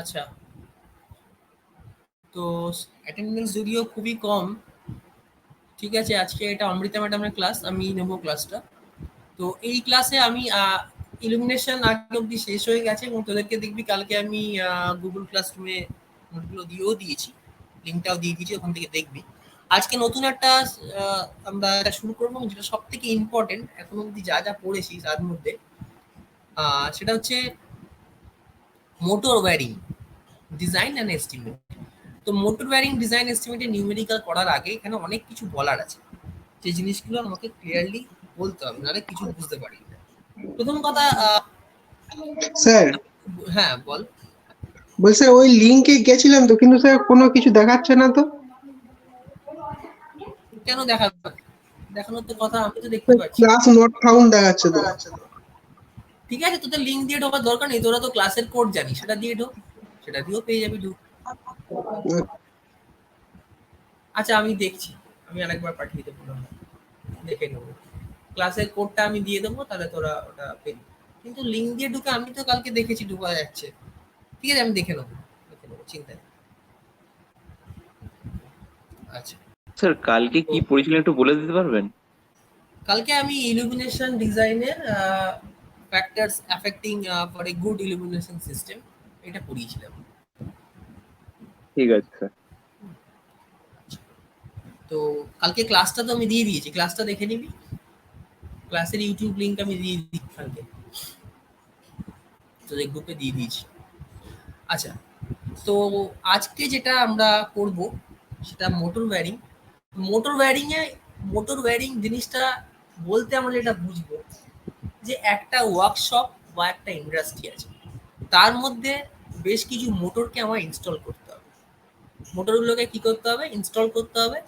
আচ্ছা, তো অ্যাটেন্ডেন্স যদিও খুবই কম, ঠিক আছে, আজকে এটা অমৃতা ম্যাডামের ক্লাস, আমি নেব ক্লাসটা। তো এই ক্লাসে আমি ইলুমিনেশন আগে অব্দি শেষ হয়ে গেছে এবং তোদেরকে দেখবি কালকে আমি গুগল ক্লাসরুমে নোটগুলো দিয়েও দিয়েছি, লিঙ্কটাও দিয়ে দিয়েছি, ওখান থেকে দেখবি। আজকে নতুন একটা আমরা এটা শুরু করবো, যেটা সব থেকে ইম্পর্টেন্ট এখন অব্দি যা যা পড়েছি তার মধ্যে, সেটা হচ্ছে motor wiring design and estimate. তো মোটর ওয়্যারিং ডিজাইন এস্টিমেটে নিউমেরিক্যাল করার আগে এখানে অনেক কিছু বলার আছে, যে জিনিসগুলো আমাকে ক্লিয়ারলি বলতে হবে, নাহলে কিছু বুঝতে পারি না। প্রথম কথা, স্যার হ্যাঁ বল। বলছে ওই লিংকে গেছিলাম তো, কিন্তু স্যার কোনো কিছু দেখাচ্ছে না তো। কেন দেখাবে? দেখানোর তো কথা, আমি তো দেখতে পাচ্ছি। ক্লাস নট ফাউন্ড দেখাচ্ছে তো। ঠিক আছে, তোদের লিঙ্ক দিয়ে ঢোকার দরকার নেই, তোরা তো ক্লাসের কোড জানিস, সেটা দিয়ে ঢোক, সেটা দিয়েও পেয়ে যাবি ঢুক। আচ্ছা আমি দেখছি, আমি আরেকবার পাঠিয়ে দেবো, দেখে নেবো, ক্লাসের কোডটা আমি দিয়ে দেবো, তাহলে তোরা ওটা পেয়ে। কিন্তু লিঙ্ক দিয়ে ঢুকে আমি তো কালকে দেখেছি ঢোকা যাচ্ছে। ঠিক আছে, আমি দেখে নেবো, চিন্তা নেই। আচ্ছা স্যার কালকে কি পড়েছিলেন একটু বলে দিতে পারবেন? কালকে আমি ইলুমিনেশন ডিজাইনের factors affecting for a good illumination system এটা পড়িয়েছিলাম। ঠিক আছে স্যার। তো কালকে ক্লাসটা তো আমি দিয়ে দিয়েছি, ক্লাসটা দেখে নিবি, ক্লাসের ইউটিউব লিংক আমি দিয়ে দিই কালকে, তোদের গ্রুপে দিয়ে দিয়েছি। আচ্ছা, তো আজকে যেটা আমরা করব সেটা মোটর ওয়্যারিং। মোটর ওয়্যারিং জিনিসটা বলতে আমরা যেটা বুঝবো, যে একটা ওয়ার্কশপ বা একটা ইন্ডাস্ট্রি আছে, তার মধ্যে বেশ কিছু মোটরকে আমার ইনস্টল করতে হবে। মোটরগুলোকে কি করতে হবে? ইনস্টল করতে হবে।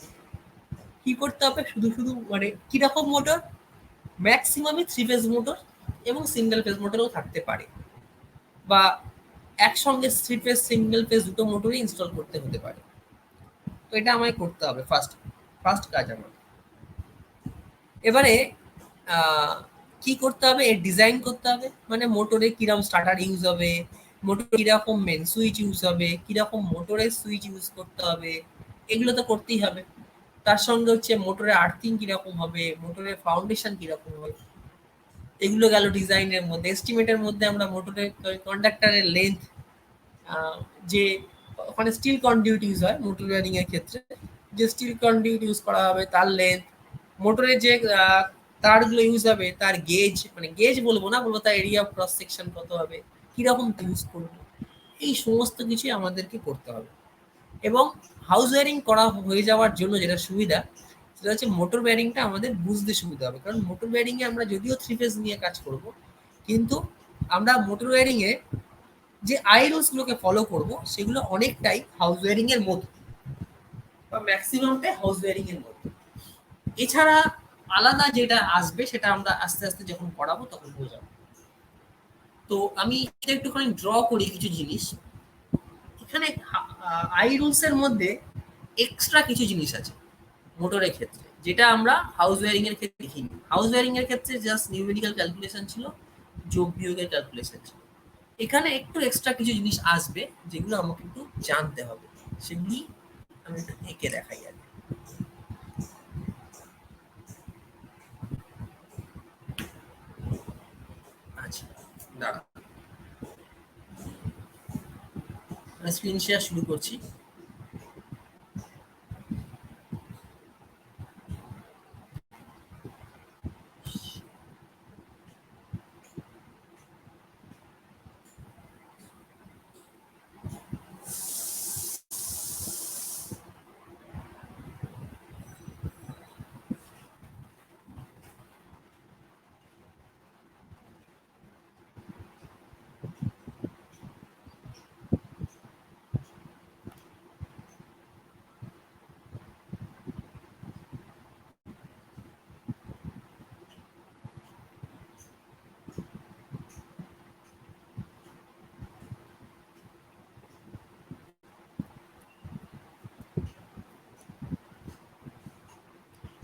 কি করতে হবে? শুধু শুধু মানে কিরকম মোটর? ম্যাক্সিমামই 3 ফেজ মোটর এবং সিঙ্গেল ফেজ মোটরও থাকতে পারে, বা একসঙ্গে 3 ফেজ সিঙ্গেল ফেজ দুটো মোটরই ইনস্টল করতে হতে পারে। তো এটা আমায় করতে হবে ফার্স্ট কাজ আমার। এবারে কি করতে হবে? এর ডিজাইন করতে হবে, মানে মোটরে কিরকম স্টার্টার ইউজ হবে, মোটর কিরকম মেন সুইচ ইউজ হবে, কিরকম মোটরের সুইচ ইউজ করতে হবে, এগুলো তো করতেই হবে। তার সঙ্গে হচ্ছে মোটরের আর্থিং কিরকম হবে, মোটরের ফাউন্ডেশন কিরকম হবে, এগুলো গেল ডিজাইনের মধ্যে। এস্টিমেটের মধ্যে আমরা মোটরের কন্ডাক্টরের লেন্থ, যে ওখানে স্টিল কন্ডিউট ইউজ হয় মোটর ওয়্যারিং এর ক্ষেত্রে, যে স্টিল কন্ডিউট ইউজ করা হবে তার লেন্থ, মোটরের যে তারগুলো ইউজ হবে তার গেজ, মানে গেজ বলবো না, বলবো তার এরিয়া অফ ক্রস সেকশন কত হবে, কিরকম ইউজ করবো, এই সমস্ত কিছুই আমাদেরকে করতে হবে। এবং হাউস ওয়্যারিং করা হয়ে যাওয়ার জন্য যেটা সুবিধা, সেটা হচ্ছে মোটর ওয়্যারিংটা আমাদের বুঝতে সুবিধা হবে। কারণ মোটর ওয়্যারিং এ আমরা যদিও 3 ফেজ নিয়ে কাজ করব, কিন্তু আমরা মোটর ওয়্যারিং এ যে রুলস গুলোকে ফলো করব সেগুলো অনেকটাই হাউস ওয়্যারিং এর মতো, বা ম্যাক্সিমামটাই হাউস ওয়্যারিং এর মতো। এছাড়া আলাদা যেটা আসবে সেটা আমরা আস্তে আস্তে যখন পড়াবো তখন বোঝাবো। তো আমি এটা একটুখানি ড্র করি কিছু জিনিস। এখানে রুলস এর মধ্যে এক্সট্রা কিছু জিনিস আছে মোটরের ক্ষেত্রে, যেটা আমরা হাউস ওয়্যারিং এর ক্ষেত্রে দেখিনি। হাউস ওয়্যারিং এর ক্ষেত্রে জাস্ট নিউমেরিক্যাল ক্যালকুলেশন ছিল, যোগ বিয়োগের ক্যালকুলেশন ছিল। এখানে একটু এক্সট্রা কিছু জিনিস আসবে যেগুলো আমাকে একটু জানতে হবে, সেগুলি আমি একটু এঁকে দেখাই আর কি। আচ্ছা দাঁড়া, স্ক্রিন শেয়ার শুরু করছি।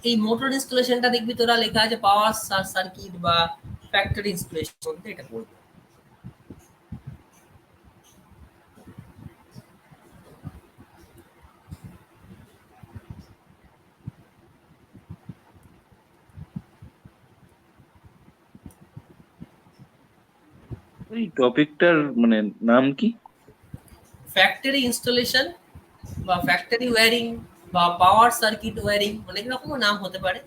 এই মোটর ইনস্টলেশনটা দেখবি তোরা লেখা আছে পাওয়ার সার্কিট বা ফ্যাক্টরি ইনস্টলেশন, এটা করবে। এই টপিকটার মানে নাম কি? ফ্যাক্টরি ইনস্টলেশন বা ফ্যাক্টরি ওয়্যারিং বা পাওয়ার সার্কিট ওয়্যারিং, অনেক রকম নাম হতে পারে,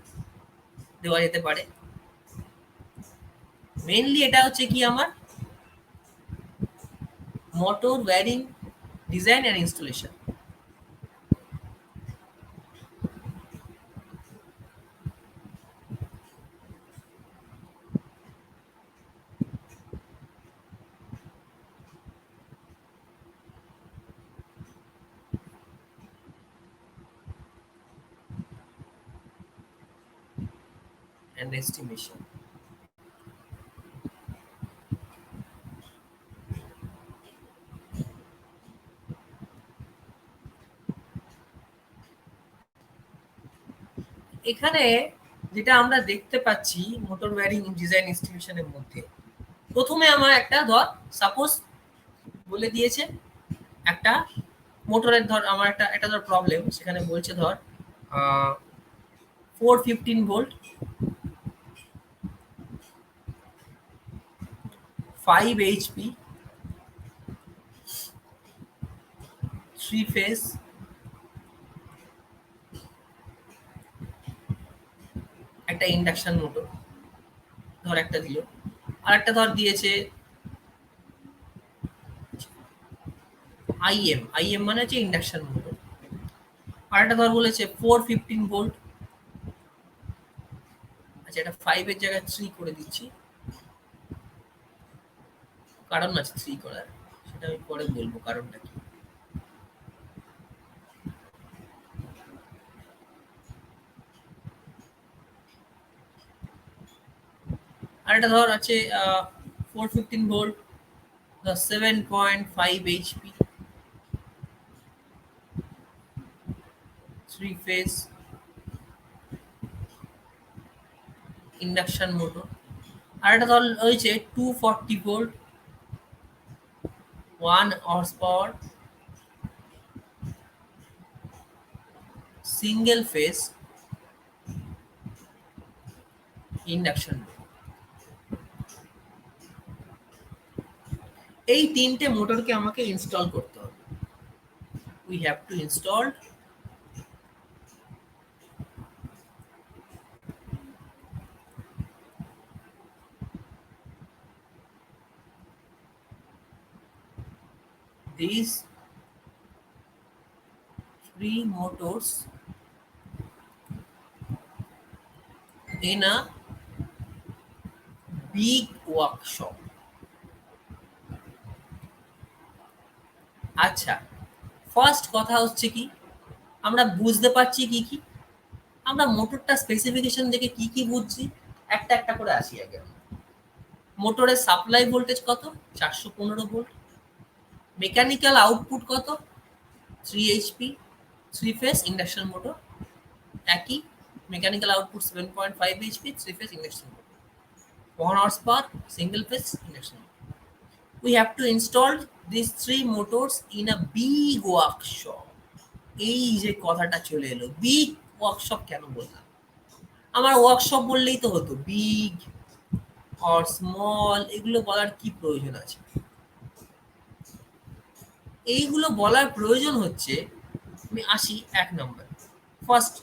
দেওয়া যেতে পারে। মেইনলি এটা হচ্ছে কি আমার motor wiring design and installation. and estimation. এখানে যেটা আমরা দেখতে পাচ্ছি মোটর ওয়্যারিং ডিজাইন ইনস্টিটিউশনের মধ্যে, প্রথমে আমার একটা ধর সাপোজ বলে দিয়েছে একটা মোটরের, ধর আমার একটা একটা ধর প্রবলেম, সেখানে বলছে ধর 415 ভোল্ট 5 HP 3 ফেজ একটা ইন্ডাকশন মোটর ধর একটা দিল, আর একটা ধর দিয়েছে আইএম মানে হচ্ছে ইন্ডাকশন মোটর, আর একটা ধর বলেছে 415 ভোল্ট। আচ্ছা, এটা 5 এর জায়গায় 3 করে দিচ্ছি, কারণ আছে 3 করার, সেটা আমি পরে বলবো কারণটা কি। আর এটা ধর আছে 415 volt 7.5 HP 3 phase induction motor, আর এটা ধর হয়েছে 240 volt 1 horse power single phase induction motor. এই তিনটে মোটরকে আমাকে ইনস্টল করতে হবে। We have to install these 3 motors in a big workshop. আচ্ছা, ফার্স্ট কথা হচ্ছে কি, আমরা বুঝতে পারছি কি কি, আমরা মোটরটা স্পেসিফিকেশন দেখে কি কি বুঝছি, একটা একটা করে আসি আগে। মোটরের সাপ্লাই ভোল্টেজ কত? 415 ভোল্ট। মেকানিক্যাল আউটপুট কত? 3 HP 3 ফেজ ইন্ডাকশন মোটর, একই mechanical output 7.5 HP 3 phase induction motor, 1 horse power single phase induction motor. We have to install these 3 motors in a big workshop. এই যে কথাটা চলে এলো, big workshop কেন বললাম? আমার ওয়ার্কশপ বললেই তো হতো, বিগ অর স্মল এগুলো বলার কি প্রয়োজন আছে? এইগুলো বলার প্রয়োজন হচ্ছে, আমি আসি 1 নম্বর ফার্স্ট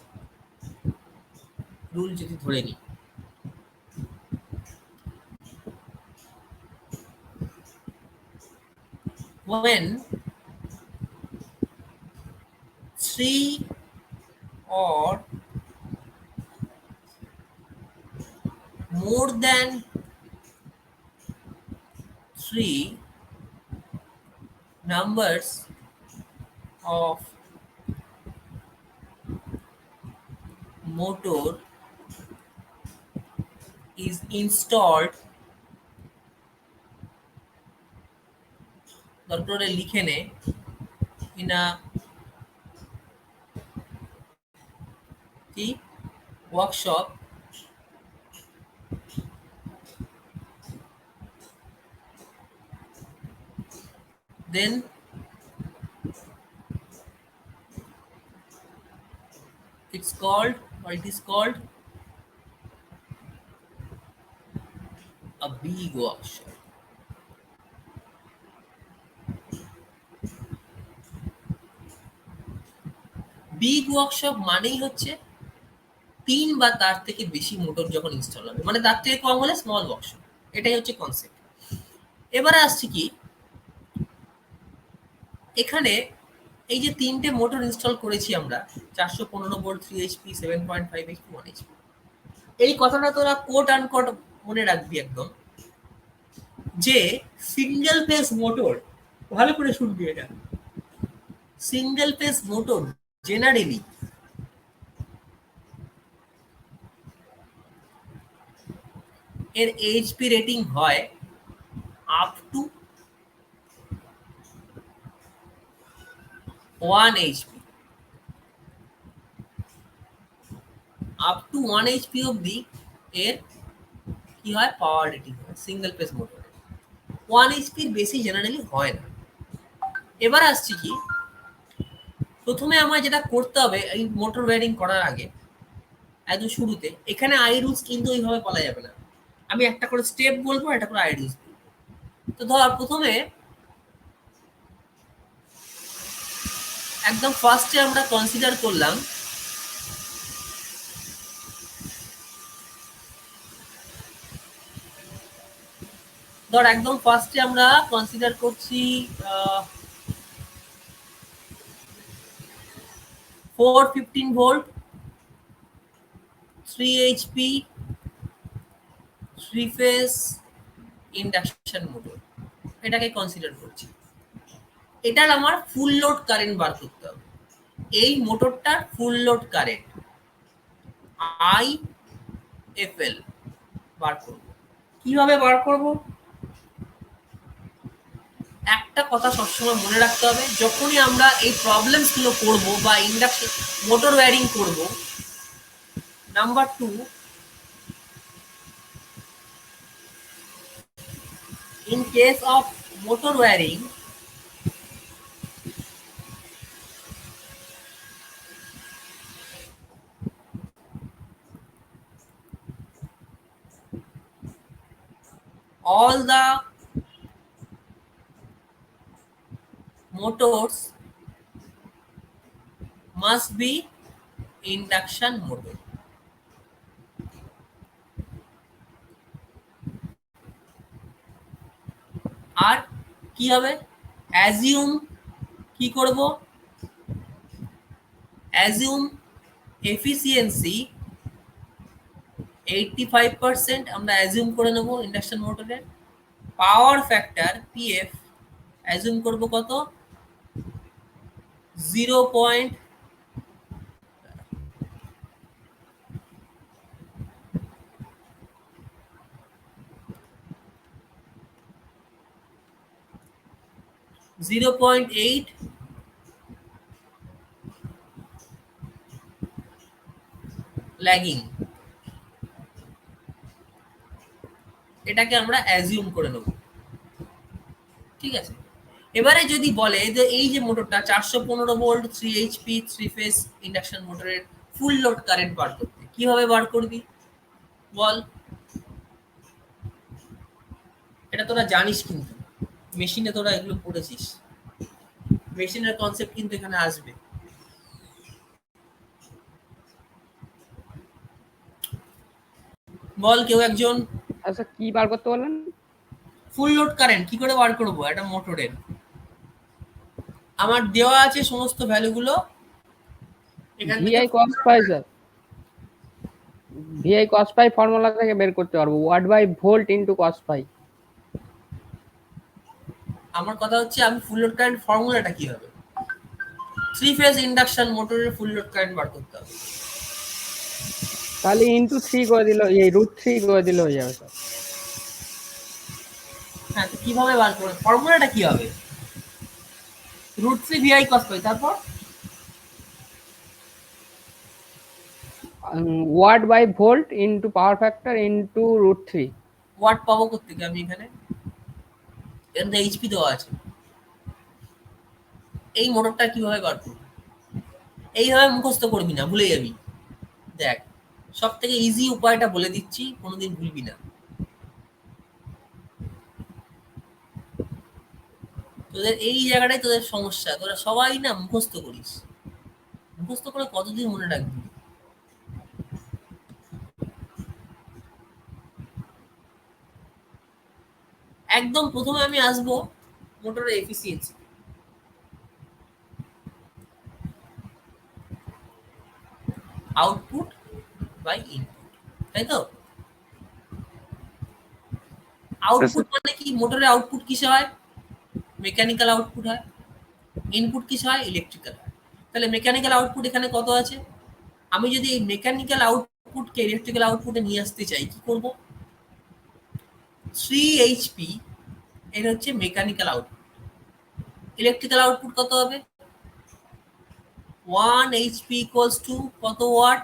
রুল যদি ধরে নিই, when 3 or more than 3 numbers of motor is installed, তারপরে লিখে নে in a কি workshop, then it's called, or it is called a big workshop. Big workshop মানেই হচ্ছে 3 বা তার থেকে বেশি মোটর যখন ইনস্টল হবে, মানে তার থেকে কম হলে স্মল ওয়ার্কশপ। এটাই হচ্ছে কনসেপ্ট। এবারে আসছি কি, এখানে এই যে 3টে মোটর ইনস্টল করেছি আমরা, 415 ভোল্ট, 3 এইচপি, 7.5 এইচপি, 1 এইচপি। এই কথাটা তোরা কোট আনকোট মনে রাখবি একদম, যে সিঙ্গেল ফেজ মোটর, ভালো করে শুনবি এটা, সিঙ্গেল ফেজ মোটর জেনারেলি এর এইচপি রেটিং হয় up to 1 HP, up to 1 HP অবধি এর কি হয়, পাওয়ার রেটিং হয় সিঙ্গেল ফেজ মোটর। 1 এইচপির বেশি জেনারেলি হয় না। এবার আসছি কি, প্রথমে আমার যেটা করতে হবে এই মোটর ওয়্যারিং করার আগে, একদম শুরুতে, এখানে আই রুলস কিন্তু ওইভাবে বলা যাবে না, আমি একটা করে স্টেপ বলবো, একটা করে আই রুলস বলবো। তো ধর প্রথমে একদম ফার্স্টে আমরা কনসিডার করলাম ধর একদম ফার্স্টে আমরা কনসিডার করছি 415 volt, 3 HP, 3 phase induction motor, এটাকে কনসিডার করছি। এটার আমার ফুল লোড কারেন্ট বার করতে হবে। এই মোটরটার full load current I F L বার করব। কিভাবে বার করব? একটা কথা সবসময় মনে রাখতে হবে, যখনই আমরা এই প্রবলেমস গুলো করব বা ইন্ডাকশন মোটর ওয়্যারিং করব, number 2, in case of motor wiring, all the motors must be induction motor. আর কি হবে, অ্যাজিউম কি করব, অ্যাজিউম এফিসিয়েন্সি 85% আমরা অ্যাজিউম করে নেব ইন্ডাকশন মোটরের। পাওয়ার ফ্যাক্টর পিএফ অ্যাজিউম করব কত, 0. 0.8 ল্যাগিং, এটাকে আমরা অ্যাজিউম করে নেব। ঠিক আছে, এবারে যদি বলে যে এই যে মোটরটা 415 ভোল্ট, 3 এইচপি, 3 ফেজ ইন্ডাকশন মোটরের ফুল লোড কারেন্ট বার করতে, কিভাবে বার করবি বল? এটা তোরা জানিস, কিন্তু মেশিনে তোরা এগুলো পড়েছিস, মেশিনের কনসেপ্ট কিন্তু এখানে আসবে। বল কেউ একজন। আচ্ছা কি বার করতে বললেন? ফুল লোড কারেন্ট কি করে বার করব একটা মোটরের? আমার দেওয়া আছে সমস্ত ভ্যালুগুলো, এখান থেকে ভিআই কস পাই স্যার, ভিআই কস পাই ফর্মুলা থেকে বের করতে পারবো, ওয়াট বাই ভোল্ট ইনটু কস পাই। আমার কথা হচ্ছে আমি ফুল লোড কারেন্ট ফর্মুলাটা কি হবে, 3 ফেজ ইন্ডাকশন মোটরের ফুল লোড কারেন্ট বার করতে হবে, তাহলে ইনটু 3 করে দিল, এই √3 করে দিলে হয়ে যাবে স্যার। হ্যাঁ, তো কিভাবে বার করবে, ফর্মুলাটা কি হবে? √3 ভিআই কস পাই, তারপর watt by volt into power factor into √3। Watt পাবো কোত্থেকে আমি? এখানে এইচপি দেওয়া আছে। এই মোটরটা কিভাবে বার করবো? এইভাবে মুখস্থ করবি না, ভুলে যাবি। দেখ, সব থেকে ইজি উপায়টা বলে দিচ্ছি, কোনোদিন ভুলবি না। তোদের এই জায়গাটাই তোদের সমস্যা, তোরা সবাই না মুখস্থ করিস, মুখস্থ করে কতদিন মনে রাখবি? একদম প্রথমে আমি আসবো মোটরের এফিসিয়েন্সি। আউটপুট বাই ইনপুট, তাই তো? আউটপুট মানে কি? মোটরের আউটপুট কিসে হয়? মেকানিক্যাল আউটপুট হয়। ইনপুট কিসে হয়? ইলেকট্রিক্যাল হয়। তাহলে মেকানিক্যাল আউটপুট এখানে কত আছে? আমি যদি এই মেকানিক্যাল আউটপুটকে ইলেকট্রিক্যাল আউটপুটে নিয়ে আসতে চাই, কি করব? 3 এইচপি এর হচ্ছে মেকানিক্যাল আউটপুট। ইলেকট্রিক্যাল আউটপুট কত হবে? 1 এইচপি ইকুয়ালস টু কত ওয়াট?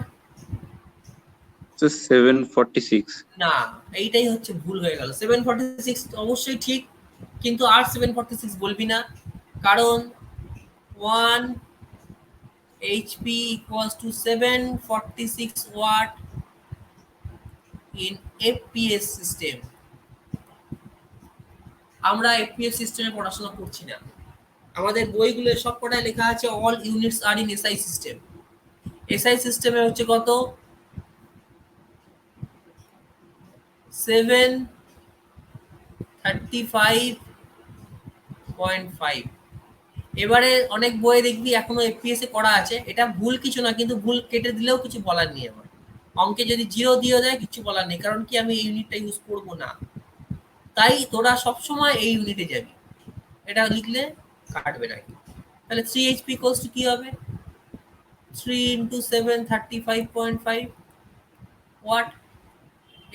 746। না, এইটাই হচ্ছে ভুল হয়ে গেল। 746 অবশ্যই ঠিক, কিন্তু আর 746 বলবি না, কারণ 1 HP equals to 746 watt in FPS system. আমরা এফপিএস সিস্টেমে পড়াশোনা করছি না। আমাদের বইগুলো সবকটায় লেখা আছে all units are in SI system. SI সিস্টেমে হচ্ছে কত? 735.5। এবারে অনেক বইয়ে দেখবি এখনো এফপিএস এ করা আছে। এটা ভুল কিছু না, কিন্তু ভুল কেটে দিলেও কিছু বলার নেই আমার। অঙ্কে যদি 0 দিয়ে দেয় কিছু বলার নেই, কারণ কি আমি এই ইউনিটটা ইউজ করব না। তাই তোরা সবসময় এই ইউনিটে যাবি। এটা লিখলে কাটবে না। তাহলে 3 এইচপি ইকুয়ালস টু কি হবে? 3 ইনটু 7 35.5 ওয়াট।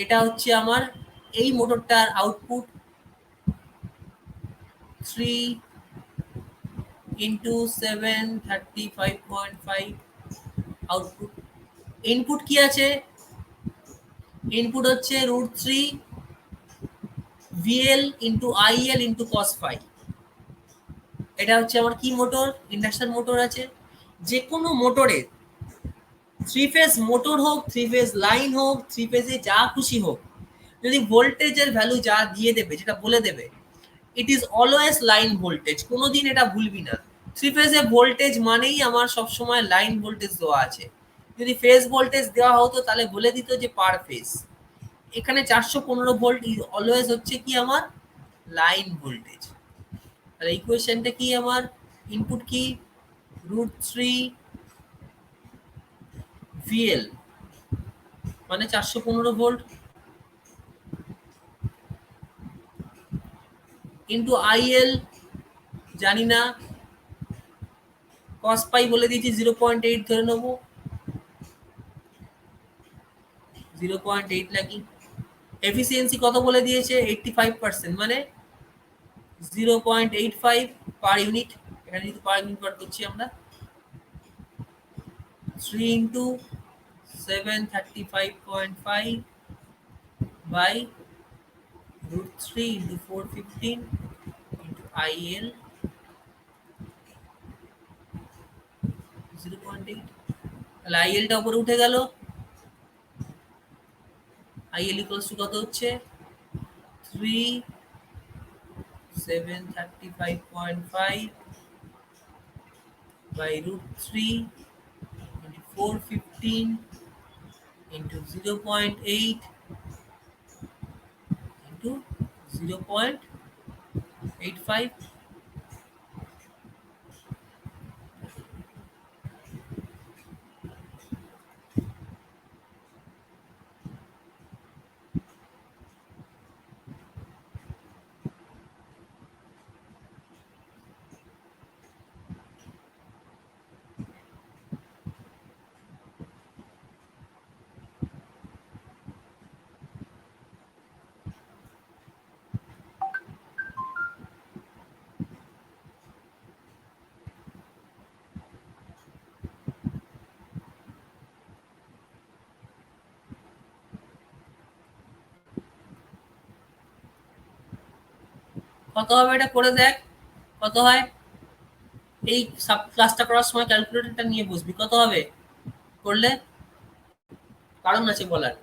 এটা হচ্ছে আমার এই মোটরটার আউটপুট। 3 into 7 35.5 output. ইনপুট কি আছে? ইনপুট হচ্ছে √3 VL into IL into cos phi. এটা হচ্ছে আমার কি মোটর? ইন্ডাকশন মোটর আছে। যে কোনো মোটরে, 3 ফেজ মোটর হোক, 3 ফেজ লাইন হোক, 3 ফেজে যা খুশি হোক, যদি ভোল্টেজের ভ্যালু যা দিয়ে দেবে, যেটা বলে দেবে, it is always line voltage. কোনোদিন এটা ভুলবি না। 3 ফেজে ভোল্টেজ মানেই আমার সবসময় লাইন ভোল্টেজ দেওয়া আছে। যদি ফেজ ভোল্টেজ দেওয়া হতো তাহলে বলে দিত যে পার ফেজ। এখানে 415 ভোল্ট অলওয়েজ হচ্ছে কি আমার লাইন ভোল্টেজ। তাহলে ইকুয়েশনটা কি আমার? ইনপুট কি? √3 ভিএল মানে 415 ভোল্ট ইনটু আইএল জানি না, কস পাই বলে দিয়েছি 0.8 ধরে নেবো। 0.8 নাকি? এফিসিয়েন্সি কত বলে দিয়েছে? 85%, মানে 0.85 পার ইউনিট। এখানে যদি পার ইউনিট বার করছি আমরা, 3 into 735.5 by √3 into 415 into IL 0.8। তাহলে আইএলটা উপরে উঠে গেল। আইএল ইকুয়ালস টু কত হচ্ছে? 3 735.5 by √3 into 415 into 0.8 into 0.85। কত হবে এটা করে দেখ কত হয়। এই সাব ক্লাসটা করার সময় ক্যালকুলেটরটা নিয়ে বসবি, কত হবে করলে? কারণ আছে বলার,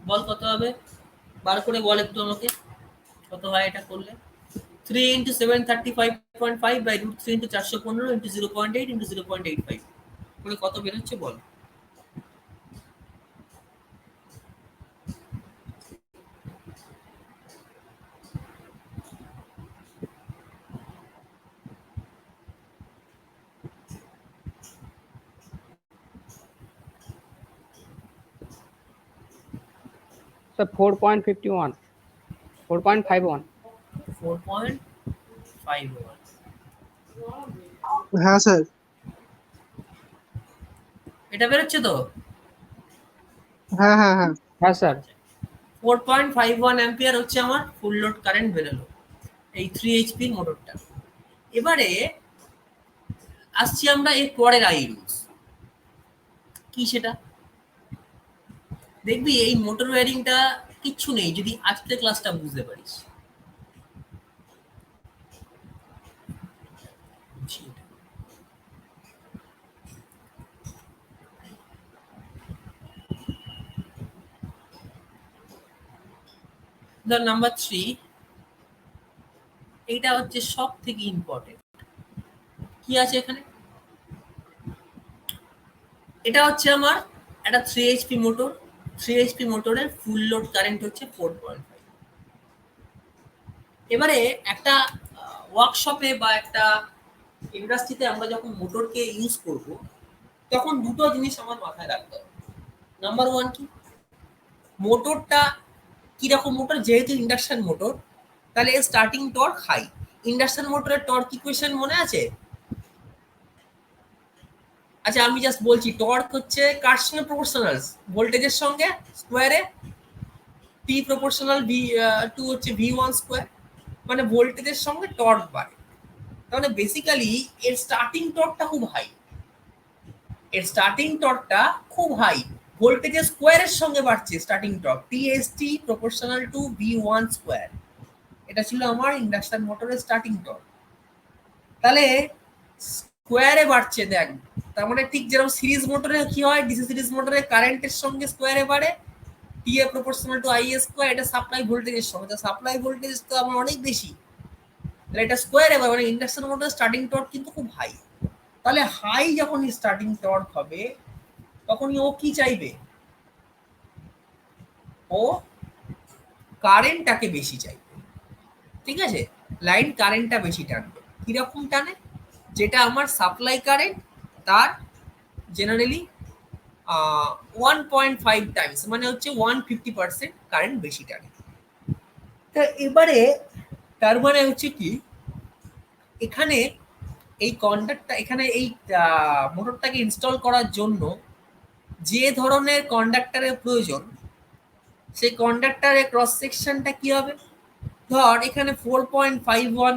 বল কত হবে, বার করে বল একটু আমাকে কত হয় এটা করলে। 3 into 735.5 by root 3 into 415 into 0.8 into 0.85 মানে কত বের হচ্ছে বল? So 4.51, 4.51. 4.51 হ্যাঁ স্যার। এটা বের হচ্ছে তো? হ্যাঁ হ্যাঁ হ্যাঁ। হ্যাঁ স্যার। 4.51 অ্যাম্পিয়ার হচ্ছে আমার ফুল লোড কারেন্ট বেরোলো এই 3 এইচপি মোটরটা। এবারে আসছি আমরা এর পরের আই রুলস কি সেটা দেখবি। এই মোটর ওয়্যারিংটা কিচ্ছু নেই যদি আজকের ক্লাসটা বুঝতে পারিস। নাম্বার 3 এইটা হচ্ছে সব থেকে ইম্পর্টেন্ট। কি আছে এখানে? এটা হচ্ছে আমার একটা 3 এইচপি মোটর। 3 এইচপি মোটরের ফুল লোড কারেন্ট হচ্ছে 4.5। এবারে একটা ওয়ার্কশপে বা একটা ইন্ডাস্ট্রিতে আমরা যখন মোটরকে ইউজ করব তখন দুটো জিনিস আমার মাথায় রাখতে হবে। নাম্বার 1 কি, মোটরটা কিরকম মোটর? যেহেতু ইন্ডাকশন মোটর তাহলে এর স্টার্টিং টর্ক হাই। ইন্ডাকশন মোটরের টর্ক ইকুয়েশন মনে আছে? আচ্ছা আমি জাস্ট বলছি, টর্ক হচ্ছে কার সঙ্গে প্রপোর্শনাল? ভোল্টেজের সঙ্গে স্কোয়ারে। টি প্রপোর্শনাল ভি টু হচ্ছে v1 স্কোয়ার, মানে ভোল্টেজের সঙ্গে টর্ক বাড়ে। তাহলে বেসিক্যালি এর স্টার্টিং টর্কটা খুব হাই। এর স্টার্টিং টর্কটা খুব হাই, ভোল্টেজের স্কোয়ারের সঙ্গে বাড়ছে starting torque, TST proportional to v1 square. এটা ছিল আমার ইন্ডাকশন মোটরের স্টার্টিং টর্ক। তাহলে স্কোয়ারে বাড়ছে দেখ, তার মানে ঠিক যেরকম সিরিজ মোটরে কি হয়, ডিসি সিরিজ মোটরে কারেন্টের সঙ্গে স্কোয়ারে বাড়ে, টি এ প্রপোর্শনাল টু আই স্কোয়ার। এটা সাপ্লাই ভোল্টেজের সঙ্গে, তো সাপ্লাই ভোল্টেজ তো আমার অনেক বেশি, তাহলে এটা স্কোয়ারে বাড়ে, মানে ইন্ডাকশন মোটরের স্টার্টিং টর্ক কিন্তু খুব হাই। তাহলে হাই যখন স্টার্টিং টর্ক হবে তখনই ও কি চাইবে? ও কারেন্টটাকে বেশি চাইবে, ঠিক আছে? লাইন কারেন্টটা বেশি টানবে। কিরকম টানে? যেটা আমার সাপ্লাই কারেন্ট তার জেনারেলি 1.5 টাইমস, মানে হচ্ছে 150% কারেন্ট বেশি টানে। তা এবারে তার মানে হচ্ছে কি, এখানে এই কন্ডাক্টর, এখানে এই মোটরটাকে ইনস্টল করার জন্য যে ধরনের কন্ডাক্টরের প্রয়োজন সেই কন্ডাক্টরের ক্রস সেকশনটা কি হবে? ধর এখানে 4.51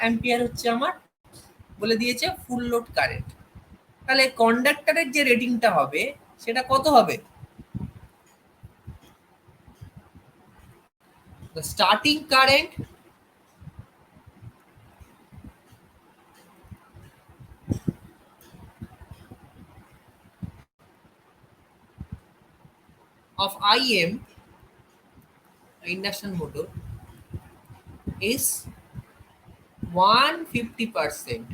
অ্যাম্পিয়ার হচ্ছে আমার বলে দিয়েছে ফুল লোড কারেন্ট। তাহলে কন্ডাক্টরের যে রেটিংটা হবে সেটা কত হবে? The starting current of IM induction motor is 150%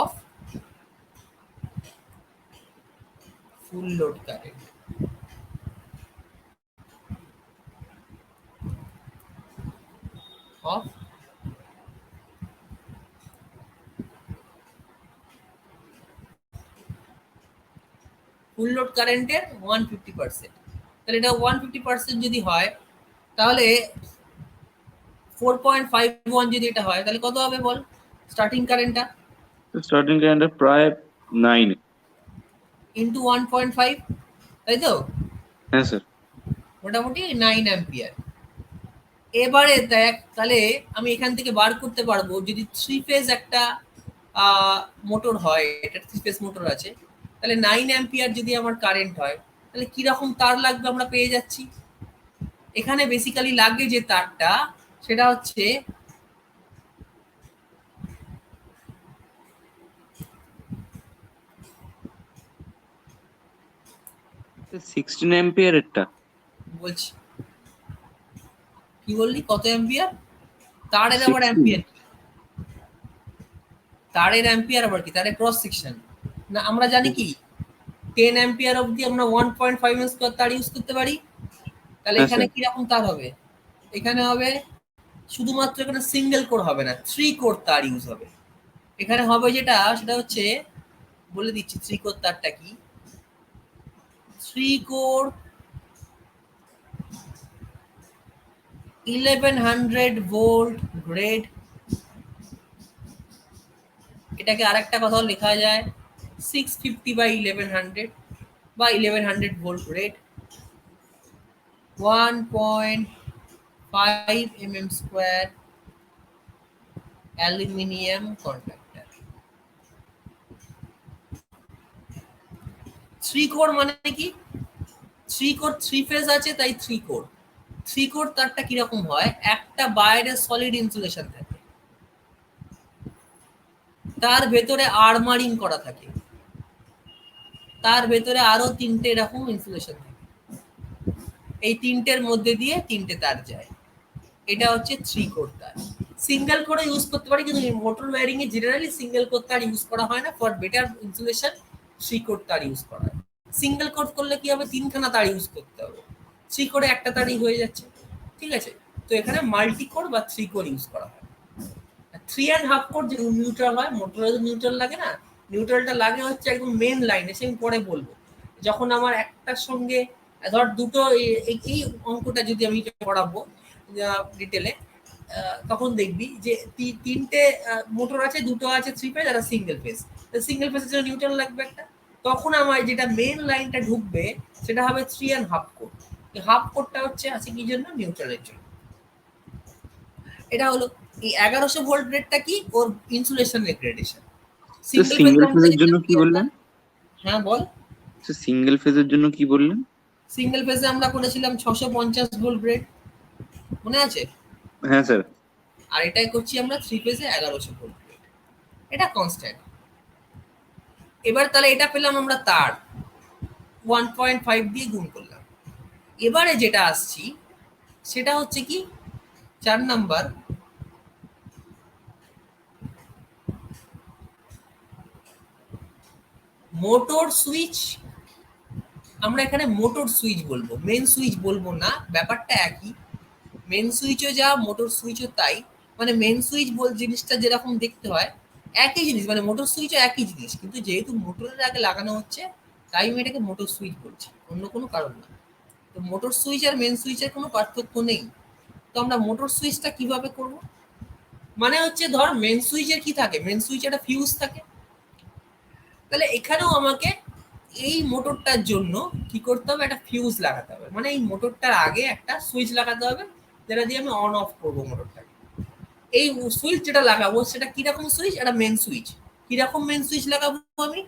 of full load current. Of full load কারেন্টের 150%। তাহলে এটা 150% যদি হয় তাহলে 4.51 যদি এটা হয় তাহলে কত হবে বল স্টার্টিং কারেন্টটা? স্টার্টিং কারেন্ট প্রায় 9 ইন্টু 1.5, তাই তো? হ্যাঁ স্যার। মোটামুটি 9 অ্যাম্পিয়ার। এবারে দেখ তাহলে আমি এখান থেকে বার করতে পারবো, যদি 3 ফেজ একটা মোটর হয়, এটা 3 ফেজ মোটর আছে, তাহলে 9 অ্যাম্পিয়ার যদি আমার কারেন্ট হয় তাহলে কি রকম তার লাগবে আমরা পেয়ে যাচ্ছি। এখানে বেসিক্যালি লাগে যে তারটা সেটা হচ্ছে 16 অ্যাম্পিয়ারেরটা বলছি। কি বললি কত অ্যাম্পিয়ার? তারের আবার 60 অ্যাম্পিয়ার কি? তারের অ্যাম্পিয়ার আবার কি? তারের ক্রস সেকশন না আমরা জানি কি 10 অ্যাম্পিয়ার অবধি আমরা 1.5 স্কয়ার তার ইউজ করতে পারি। তাহলে হ্যাঁ এখানে স্যার। কি রকম তার হবে? এখানে হবে শুধুমাত্র এখানে সিঙ্গেল কোর হবে না, 3 কোর তার ইউজ হবে। এখানে হবে যেটা সেটা হচ্ছে বলে দিচ্ছি 3 কোর তারটা কি। 3 কোর 1100 ভোল্ট গ্রেড, এটাকে আরেকটা কথাও লেখা যায় 650 বাই 1100 বা 1100 volt grade, 1.5 mm square aluminium conductor. 3 core মানে কি? 3 কোর 3 ফেজ আছে তাই 3 কোর। 3 কোর তারটা কিরকম হয়? একটা বাইরে সলিড ইনসুলেশন থাকে, তার ভেতরে আর্মারিং করা থাকে, তার ভেতরে আরো 3টে এরকম ইনসুলেশন থাকে, এই 3টের মধ্যে দিয়ে 3টে তার যায়। এটা হচ্ছে 3 কোর তার। সিঙ্গেল কোরে ইউজ করতে পারি কিন্তু মোটর ওয়্যারিং এ জেনারেলি সিঙ্গেল কোর তার ইউজ করা হয় না। ফর বেটার ইনসুলেশন 3 কোর তার ইউজ করা হয়। সিঙ্গেল কোর করলে কি হবে? 3খানা তার ইউজ করতে হবে, 3 কোরে একটা তারই হয়ে যাচ্ছে। ঠিক আছে, তো এখানে মাল্টি কোর বা 3 কোর ইউজ করা হয়। 3.5 কোর যে নিউট্রাল হয়, মোটরে তো নিউট্রাল লাগে না, নিউট্রালটা লাগে হচ্ছে একদম মেন লাইনে, সে আমি পরে বলবো। যখন আমার একটার সঙ্গে ধর দুটো এই অঙ্কটা যদি আমি পড়াবো ডিটেলে, তখন দেখবি যে 3টে মোটর আছে, দুটো আছে 3 ফেজ আর সিঙ্গেল ফেজ। সিঙ্গেল ফেজের জন্য নিউট্রাল লাগবে একটা, তখন আমার যেটা মেন লাইনটা ঢুকবে সেটা হবে 3.5 কোর। হাফ কোরটা হচ্ছে আছে কি জন্য? নিউট্রালের জন্য। এটা হলো এই 1100 ভোল্ট গ্রেডটা কি? ওর ইনসুলেশনের গ্রেডেশন। তো সিঙ্গেল ফেজ সিঙ্গেল আমরা ফেজের জন্য দেখলাম কি কি একটা। বললেন? হ্যাঁ বল। তো সিঙ্গেল ফেজের জন্য কি বললেন? সিঙ্গেল ফেজে আমরা করেছিলাম 650 ভোল্ট গ্রেড, মনে আছে? হ্যাঁ স্যার। আর এটাই করছি আমরা 3 ফেজে 1100 ভোল্ট গ্রেড, এটা কনস্ট্যান্ট। এবার তাহলে এটা পেলাম আমরা তার 1.5 দিয়ে গুণ করলাম। এবারে যেটা আসছি সেটা হচ্ছে কি 4 নাম্বার, মোটর সুইচ। আমরা এখানে মোটর সুইচ বলবো, মেন সুইচ বলবো না, ব্যাপারটা একই। মেন সুইচও যা, মোটর সুইচও তাই। মানে মেন সুইচ জিনিসটা যেরকম দেখতে হয় একই জিনিস, মানে মোটর সুইচও একই জিনিস, কিন্তু যেহেতু মোটরের আগে লাগানো হচ্ছে তাই আমি এটাকে মোটর সুইচ বলছি, অন্য কোনো কারণ না। তো মোটর সুইচ আর মেন সুইচের কোনো পার্থক্য নেই। তো আমরা মোটর সুইচটা কিভাবে করব? মানে হচ্ছে ধর মেন সুইচের কি থাকে? মেন সুইচে একটা ফিউজ থাকে। তাহলে এখানেও আমাকে এই মোটরটার জন্য কি করতে হবে? একটা ফিউজ লাগাতে হবে, মানে এই মোটরটার আগে একটা সুইচ লাগাতে হবে যেটা দিয়ে আমি অন অফ করবো মোটরটাকে। এই সুইচ যেটা লাগাবো সেটা কিরকম সুইচ? একটা মেন সুইচ। কিরকম মেন সুইচ লাগাবো আমি?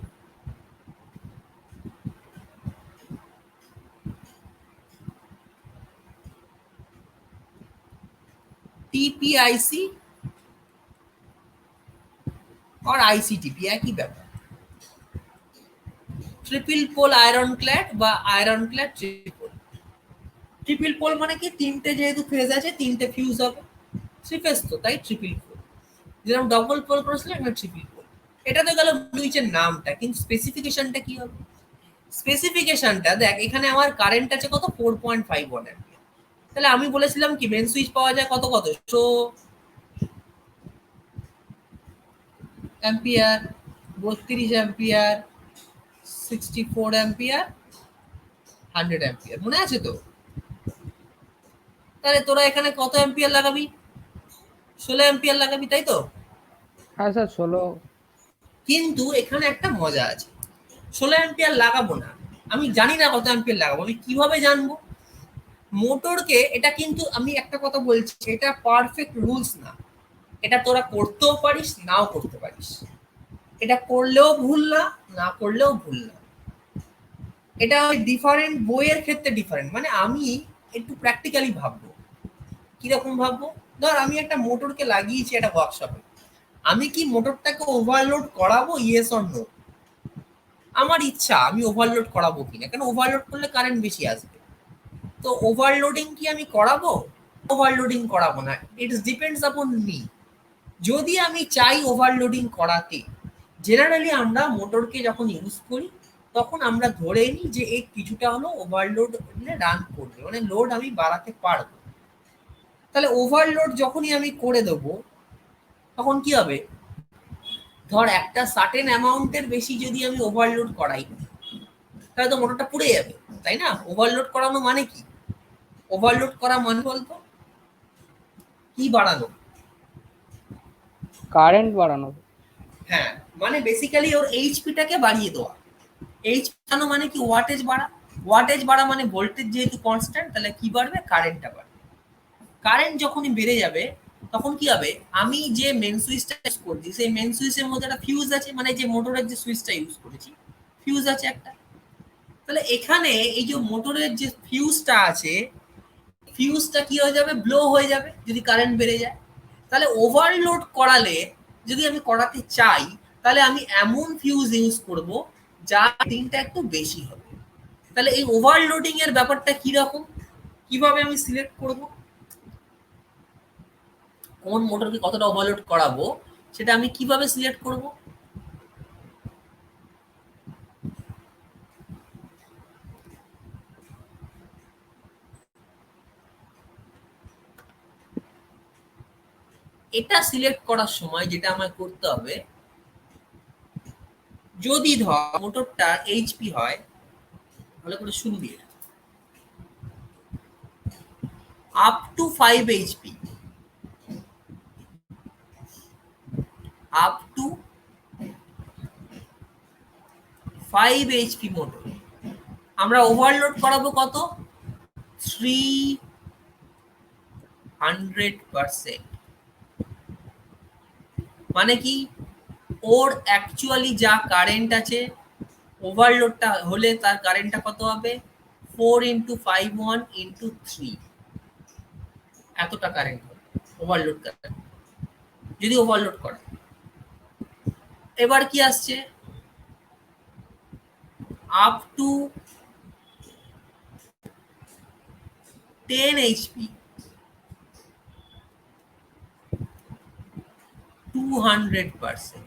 টিপিআইসি আর আইসিটিপি একই ব্যাপার। ট্রিপল পোল আয়রন ক্ল্যাড বা iron clad triple. Triple pole মানে কি? 3টে যেহেতু ফেজ আছে 3টে ফিউজ হবে, 3 ফেজ তো তাই ট্রিপল পোল। যেরকম ডবল পোল করেছিলাম এটা ট্রিপল পোল। এটা তো গেল সুইচের নামটা, কিন্তু স্পেসিফিকেশনটা কি হবে? স্পেসিফিকেশনটা দেখ, এখানে আমার কারেন্ট আছে কত? 4.51 অ্যাম্পিয়ার। তাহলে আমি বলেছিলাম কি মেন সুইচ পাওয়া যায় কত কত 100 অ্যাম্পিয়ার, 32 অ্যাম্পিয়ার, 64 অ্যাম্পিয়ার, 100 অ্যাম্পিয়ার, মনে আছে তো? তাহলে তোরা এখানে কত অ্যাম্পিয়ার লাগাবি? 16 অ্যাম্পিয়ার লাগাবি, তাই তো? হ্যাঁ স্যার 16। কিন্তু এখানে একটা মজা আছে, 16 অ্যাম্পিয়ার লাগাবো না, আমি জানি না কত অ্যাম্পিয়ার লাগাবো, আমি কিভাবে জানবো? মোটরকে, এটা কিন্তু আমি একটা কথা বলছি, এটা পারফেক্ট রুলস না, এটা তোরা করতেও পারিস নাও করতে পারিস, এটা করলেও ভুল না, না করলেও ভুল না। এটা ডিফারেন্ট বইয়ের ক্ষেত্রে ডিফারেন্ট, মানে আমি একটু প্র্যাকটিক্যালি ভাববো। কিরকম ভাববো? ধর আমি একটা মোটরকে লাগিয়েছি একটা ওয়ার্কশপে, আমি কি মোটরটাকে ওভারলোড করাবো? Yes or no? আমার ইচ্ছা আমি ওভারলোড করাবো কিনা, কারণ ওভারলোড করলে কারেন্ট বেশি আসবে। তো ওভারলোডিং কি আমি করাবো? ওভারলোডিং করাবো না, ইটস ডিপেন্ডস আপন মি। যদি আমি চাই ওভারলোডিং করাতে, জেনারেলি আমরা মোটরকে যখন ইউজ করি তখন আমরা ধরে নিই যে এই কিছুটা হলো ওভারলোড রান করবে, মানে লোড আমি বাড়াতে পারবো। তাহলে ওভারলোড যখনই আমি করে দেবো তখন কি হবে, ধর একটা সার্টেন অ্যামাউন্টের বেশি যদি আমি ওভারলোড করাই তাহলে তো মোটরটা পুড়ে যাবে, তাই না? ওভারলোড করানো মানে কি? ওভারলোড করা মানে বলতো কি বাড়ানো? কারেন্ট বাড়ানো। হ্যাঁ, মানে বেসিক্যালি ওর এইচপিটাকে বাড়িয়ে দেওয়া। এইচ বাড়ানো মানে কি? ওয়াটেজ বাড়া। ওয়াটেজ বাড়া মানে ভোল্টেজ যেহেতু কনস্ট্যান্ট, তাহলে কি বাড়বে? কারেন্টটা বাড়বে। কারেন্ট যখনই বেড়ে যাবে তখন কি হবে, আমি যে মেন সুইচটা ইউজ করছি সেই মেন সুইচের মধ্যে একটা ফিউজ আছে, মানে যে মোটরের যে সুইচটা ইউজ করেছি ফিউজ আছে একটা। তাহলে এখানে এই যে মোটরের যে ফিউজটা আছে, ফিউজটা কি হয়ে যাবে? ব্লো হয়ে যাবে যদি কারেন্ট বেড়ে যায়। তাহলে ওভারলোড করালে, যদি আমি করাতে চাই, তাহলে আমি এমন ফিউজ ইউজ করব যার রেটিংটা একটু বেশি হবে। তাহলে এই ওভারলোডিং এর ব্যাপারটা কি রকম, কিভাবে আমি সিলেক্ট করব কোন মোটরকে কতটা ওভারলোড করাবো, সেটা আমি কিভাবে সিলেক্ট করব? এটা সিলেক্ট করার সময় যেটা আমায় করতে হবে, যদি ধর মোটরটা এইচপি হয়, ভালো করে শুনবি, up to 5 HP, up to 5 HP motor আমরা ওভারলোড করাবো কত? 300%। মানে কি, ওর অ্যাকচুয়ালি যা কারেন্ট আছে, ওভারলোডটা হলে তার কারেন্টটা কত হবে? 4 ইন্টু 5 1 ইন্টু 3, এতটা কারেন্ট হবে ওভারলোড কারেন্ট যদি ওভারলোড করে। এবার কি আসছে, up to 10 HP 200%।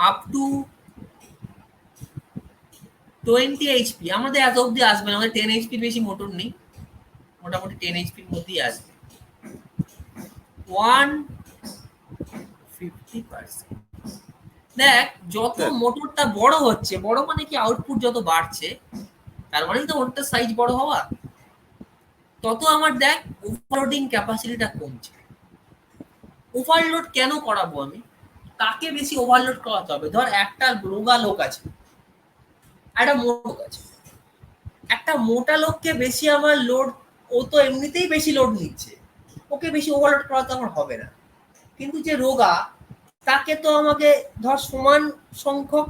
Up to 20 HP আমাদের এত অবধি আসবে না, আমাদের 10 এইচপির বেশি মোটর নেই, মোটামুটি 10 এইচপির মধ্যেই আসবে 150%। দেখ, যত মোটরটা বড় হচ্ছে, বড় মানে কি, আউটপুট যত বাড়ছে, তার মানে তো মোটরটার সাইজ বড় হওয়া, তত আমার দেখ ওভারলোডিং ক্যাপাসিটিটা কমছে। ওভারলোড কেন করাবো আমি? কাকে বেশি ওভারলোড করাতে হবে? ধর একটা রোগা লোক আছে, একটা মোটা লোক আছে, একটা মোটা লোককে বেশি আমার লোড, ও তো এমনিতেই বেশি লোড নিচ্ছে, ওকে বেশি ওভারলোড করাতে আমার হবে না। কিন্তু যে রোগা, তাকে তো আমাকে ধর সমান সংখ্যক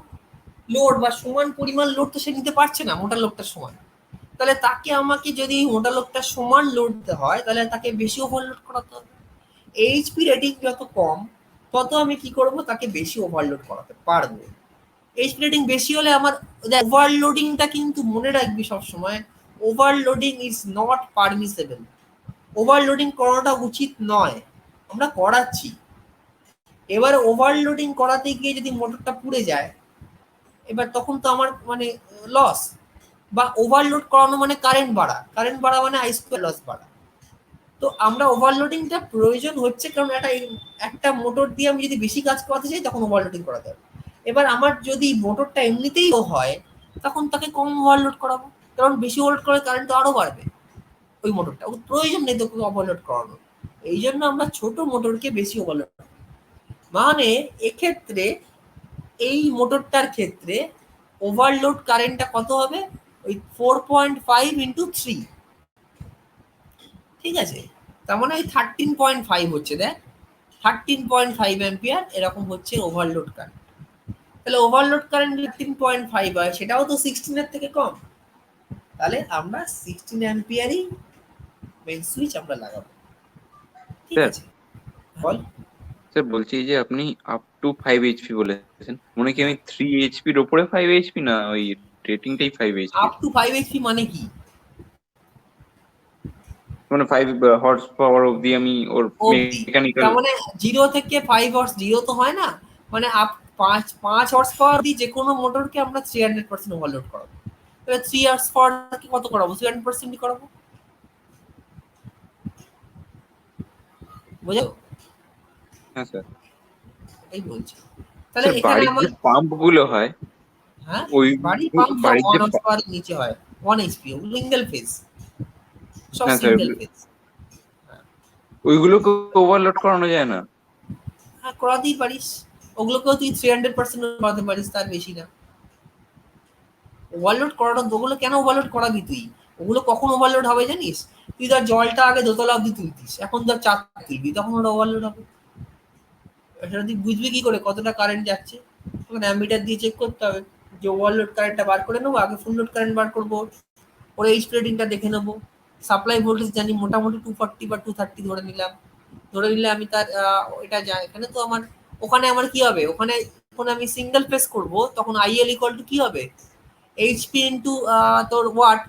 লোড বা সমান পরিমাণ লোড তো সে নিতে পারছে না মোটা লোকটার সমান। তাহলে তাকে আমাকে যদি মোটা লোকটার সমান লোড দিতে হয়, তাহলে তাকে বেশি ওভারলোড করাতে হবে। এইচপি রেটিং যত কম, তত আমি কি করব, তাকে বেশি ওভারলোড করাতে পারবো। এইচপি রেটিং বেশি হলে আমার ওভারলোডিংটা, কিন্তু মনে রাখবি সবসময়, overloading is not permissible. Overloading করাটা উচিত নয়, আমরা করাচ্ছি। এবার ওভারলোডিং করাতে গিয়ে যদি মোটরটা পুড়ে যায়, এবার তখন তো আমার মানে লস। বা ওভারলোড করানো মানে কারেন্ট বাড়া, কারেন্ট বাড়া মানে আই স্কোয়ার লস বাড়া। তো আমরা ওভারলোডিংটা প্রয়োজন হচ্ছে, কারণ একটা মোটর দিয়ে আমি যদি বেশি কাজ করাতে চাই তখন ওভারলোডিং করাতে হবে। এবার আমার যদি মোটরটা এমনিতেই হয়, তখন তাকে কম ওভারলোড করাবো, কারণ বেশি ওভারলোড করে কারেন্ট তো আরো বাড়বে। ওই মোটরটা প্রয়োজন নেই তোকে ওভারলোড করানো, এই জন্য আমরা ছোট মোটরকে বেশি ওভারলোড। মানে এক্ষেত্রে এই মোটরটার ক্ষেত্রে ওভারলোড কারেন্টটা কত হবে? ওই 4.5 ইন্টু 3, ঠিক আছে? তার মানে ওই 13.5 হচ্ছে, দেখ 13.5 অ্যাম্পিয়ার এরকম হচ্ছে ওভারলোড কারেন্ট। তাহলে ওভারলোড কারেন্ট 13.5 হয়, সেটাও তো 16 এর থেকে কম। তাহলে আমরা 16 অ্যাম্পিয়ারই মেইন সুইচ আমরা লাগাবো, ঠিক আছে? বল। স্যার বলছি যে আপনি আপ টু 5 HP বলেছেন, মানে কি আমি 3 HP-র ওপরে 5 HP, না ওই রেটিংটাই 5 HP? আপ টু 5 HP মানে কি? মানে 5 হর্স পাওয়ার অব্দি আমি ওর অবধি, মেকানিক্যাল। তার মানে 0 থেকে 5 হর্স, 0 তো হয় না, মানে আপ 5 হর্স পাওয়ার অব্দি যে কোনো মোটরকে আমরা 300% ওভারলোড করাবো। তাহলে 3 হর্স পাওয়ার কত করাবো? 300% করাবো। বুঝো? হ্যাঁ স্যার। এই বলছি। তাহলে স্যার এখানে বাড়ির আমার, যে পাম্প গুলো হয়, হ্যাঁ, ওই বাড়ির পাম্প সব বাড়ির 1 যে হর্স পাওয়ার নিচে হয়, 1 HP, সিঙ্গেল ফেজ, সব হ্যাঁ স্যার, সিঙ্গেল ফেজ। ওইগুলোকে ওভারলোড করানো যায় না? হ্যাঁ, করাতেই পারিস। ওগুলোকেও তুই 300% করাতে পারিস, তার বেশি না। ওভারলোড করানো, ওগুলো কেন ওভারলোড করাবি তুই? ওগুলো কখন ওভারলোড হবে জানিস? তুই ধর জলটা আগে দোতলা অব্দি তুলতিস, এখন ধর 4 তুলবি, তখন ওটা ওভারলোড হবে। সেটা তুই বুঝবি কি করে কতটা কারেন্ট যাচ্ছে? তখন অ্যামিটার দিয়ে চেক করতে হবে, যে ওভারলোড কারেন্টটা বার করে নেবো, আগে ফুল লোড কারেন্ট বার করবো, ওর এইচ রেটিংটা দেখে নেবো। সাপ্লাই ভোল্টেজ জানি মোটামুটি 240 বা 230 ধরে নিলাম। ধরে নিলে আমি তার এটা যা, এখানে তো আমার, ওখানে আমার কি হবে, ওখানে যখন আমি সিঙ্গেল ফেস করব তখন আইএল ইকুয়াল টু কি হবে, এইচপি ইন্টু তোর ওয়াট,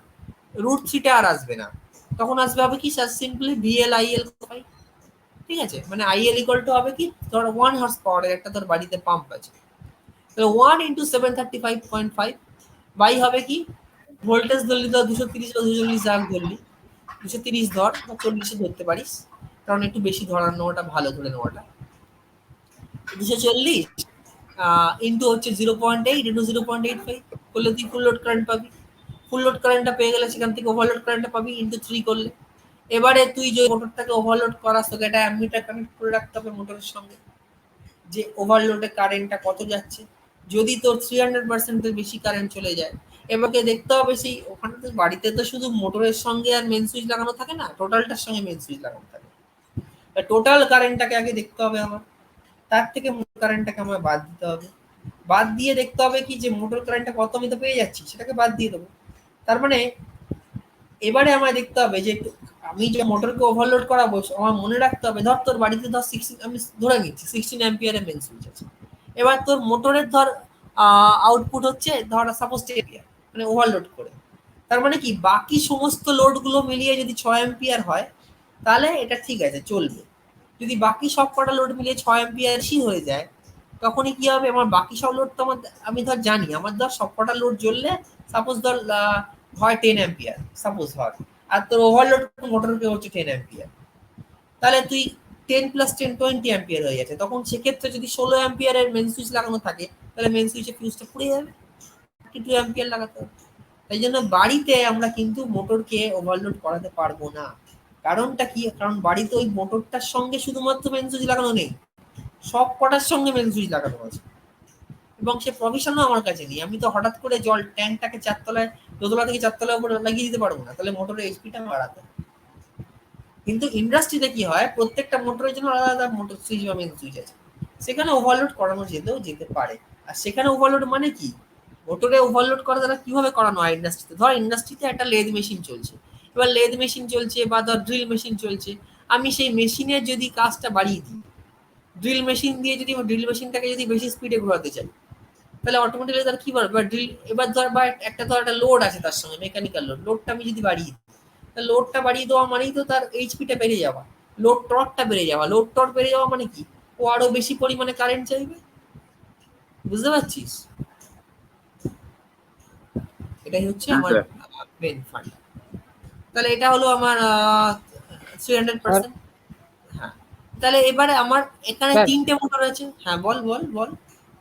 √3 আর আসবে না, তখন আসবে হবে কি স্যার, সিম্পলি ভিএল আইএল। ঠিক আছে, মানে আইএল ইকুয়াল টু হবে কি, ধর 1 হর্স পাওয়ারের একটা তোর বাড়িতে পাম্প আছে, তাহলে 1 ইন্টু 735.5 বাই হবে কি, ভোল্টেজ ধরলি তো 230 বা 240 যাক ধরলি, 230 ধর বা 40 ধরতে পারিস, কারণ একটু বেশি ধরার নেওয়াটা ভালো, ধরে নেওয়াটা 240 ইন্টু হচ্ছে 0.8 ইন্টু 0.85 করলে তুই ফুল লোড কারেন্ট পাবি। ফুল লোড কারেন্টটা পেয়ে গেলে সেখান থেকে ওভারলোড কারেন্টটা পাবি ইন্টু 3 করলে। এবারে তুই যে মোটরটাকে ওভারলোড করাস, তোকে একটা অ্যামিটার কানেক্ট করে রাখতে হবে মোটরের সঙ্গে, যে ওভারলোডে কারেন্টটা কত যাচ্ছে। যদি তোর 300% এর বেশি কারেন্ট চলে যায়, এবারে দেখতে হবে সেই ওখানে তো, বাড়িতে তো শুধু মোটরের সঙ্গে আর মেন সুইচ লাগানো থাকে না, টোটালটার সঙ্গে মেন সুইচ লাগানো থাকে। টোটাল কারেন্টটাকে আগে দেখতে হবে আমার, তার থেকে মোটর কারেন্টটাকে আমার বাদ দিতে হবে। বাদ দিয়ে দেখতে হবে কি, যে মোটর কারেন্টটা কত আমি তো পেয়ে যাচ্ছি, সেটাকে বাদ দিয়ে দেবো। তার মানে এবারে আমায় দেখতে হবে যে আমি যে মোটরকে ওভারলোড করাবো, আমার মনে রাখতে হবে, ধর তোর বাড়িতে ধর 16, আমি ধরে নিচ্ছি 16 অ্যাম্পিয়ারের মেন সুইচ আছে। এবার তোর মোটরের ধর আউটপুট হচ্ছে ধর সাপোজ 10 অ্যাম্পিয়ার, মানে ওভারলোড করে। তার মানে কি, বাকি সমস্ত লোডগুলো মিলিয়ে যদি 6 অ্যাম্পিয়ার হয়, তাহলে এটা ঠিক আছে, চলবে। যদি বাকি সব কটা লোড মিলিয়ে 6 অ্যাম্পিয়ার বেশি হয়ে যায়, তখনই কি হবে, আমার বাকি সব লোড তো আমার, আমি ধর জানি আমার ধর সব কটা লোড জ্বললে সাপোজ ধর হয় 10 অ্যাম্পিয়ার সাপোজ হয়, আর তোর ওভারলোড মোটরকে হচ্ছে 10 অ্যাম্পিয়ার, তাহলে তুই 10 প্লাস 10 20 অ্যাম্পিয়ার হয়ে যাচ্ছে। তখন সেক্ষেত্রে যদি 16 অ্যাম্পিয়ারের মেন সুইচ লাগানো থাকে, তাহলে মেন সুইচের ফিউজটা পুড়ে যাবে, 2 অ্যাম্পিয়ার লাগাতে হবে। তাই জন্য বাড়িতে আমরা কিন্তু মোটরকে ওভারলোড করাতে পারবো না। কারণটা কি, কারণ বাড়িতে ওই মোটরটার সঙ্গে শুধুমাত্র মেন সুইচ লাগানো নেই, সব কটার সঙ্গে মেন সুইচ লাগানো আছে, এবং সে প্রভিশনও আমার কাছে নেই। আমি তো হঠাৎ করে জল ট্যাঙ্কটাকে 4 তলায়, দোতলা থেকে 4 তলায় উপরে লাগিয়ে দিতে পারবো না, তাহলে মোটরের এইচপিটা বাড়াতে হবে। কিন্তু ইন্ডাস্ট্রিতে কি হয়, প্রত্যেকটা মোটরের জন্য আলাদা আলাদা মোটর সুইচ বা মেন সুইচ আছে, সেখানে ওভারলোড করানো যেতে পারে। আর সেখানে ওভারলোড মানে কি, মোটরে ওভারলোড করা দ্বারা কিভাবে করানো হয় ইন্ডাস্ট্রিতে, ধর ইন্ডাস্ট্রিতে একটা লেদ মেশিন চলছে, এবার লেদ মেশিন চলছে বা ধর ড্রিল মেশিন চলছে, আমি সেই মেশিনের যদি কাজটা বাড়িয়ে দিই, ড্রিল মেশিন দিয়ে যদি ড্রিল মেশিনটাকে যদি বেশি স্পিডে ঘোরাতে চাই, তাহলে অটোমেটিক্যালি তার কি পারবে, ড্রিল এবার ধর বা একটা ধর একটা লোড আছে তার সঙ্গে, মেকানিক্যাল লোড, লোডটা আমি যদি বাড়িয়ে দিই, তাহলে লোডটা বাড়িয়ে দেওয়া মানেই তো তার এইচপিটা বেড়ে যাওয়া, লোড টর্কটা বেড়ে যাওয়া, লোড টর্ক বেড়ে যাওয়া মানে কি, ও আরো বেশি পরিমাণে কারেন্ট চাইবে। বুঝতে পারছিস? এটাই হচ্ছে হ্যাঁ আমার স্যার। Main fund. তাহলে এটা হলো আমার 300%। হ্যাঁ, তাহলে এবারে আমার এখানে স্যার 3টে মোটর আছে। হ্যাঁ, বল বল বল।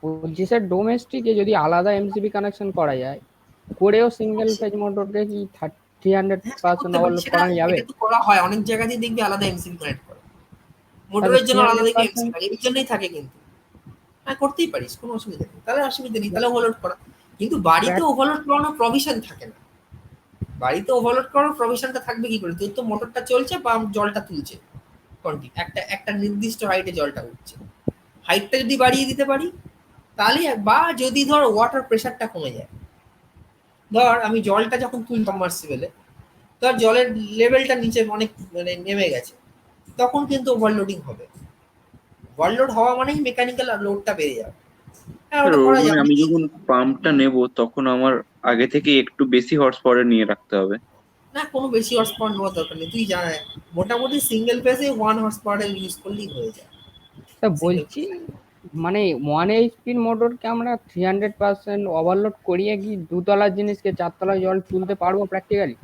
বলছি স্যার, ডোমেস্টিকে যদি আলাদা এমসিবি কানেকশন করা যায়, করেও সিঙ্গেল ফেজ মোটরকে কি হ্যাঁ, 300% করতে পারি, ওভারলোড সেটা করানো যাবে? এটা তো করা হয় অনেক জায়গাতেই, দেখবি আলাদা এমসিবি কানেক্ট করে, তাহলে মোটরের জন্য আলাদা দেখবি এমসিবি 300%। কানেক্ট, এর জন্যই থাকে কিন্তু। হ্যাঁ, করতেই পারিস, কোনো অসুবিধা নেই, তাহলে অসুবিধা নেই, তাহলে ওভারলোড করা। কিন্তু বাড়িতে ওভারলোড করানোর প্রভিশন থাকে না। বাড়িতে ওভারলোড করার প্রভিশনটা থাকবে কি করে, তোর তো মোটরটা চলছে বা জলটা তুলছে, একটা একটা নির্দিষ্ট হাইটে জলটা উঠছে, হাইটটা যদি বাড়িয়ে দিতে পারি তাহলে, বা যদি ধর ওয়াটার প্রেশারটা কমে যায়, ধর আমি জলটা যখন তুলি সাবমার্সিবলে, ধর জলের লেভেলটা নিচে অনেক মানে নেমে গেছে, তখন কিন্তু ওভারলোডিং হবে। ওভারলোড হওয়া মানেই মেকানিক্যাল লোডটা বেড়ে যাবে। হ্যাঁ, স্যার ওটা ওর করা মানে যাবে। আমি যখন পাম্পটা নেব তখন আমার আগে থেকে একটু বেশি হর্স পাওয়ার নিয়ে রাখতে হবে। না, কোনো বেশি হর্স পাওয়ার নেওয়ার দরকার নেই। তুই জানা মোটামুটি সিঙ্গেল ফেজে 1 হর্স পাওয়ার ইউজ করলেই হয়ে যায় তা সিঙ্গেল বলছি, ফেজ। মানে 1 HP মোটরকে আমরা 300% ওভারলোড করিয়ে কি দুতলার জিনিসকে চারতলায় জল তুলতে পারবো প্র্যাকটিক্যালি?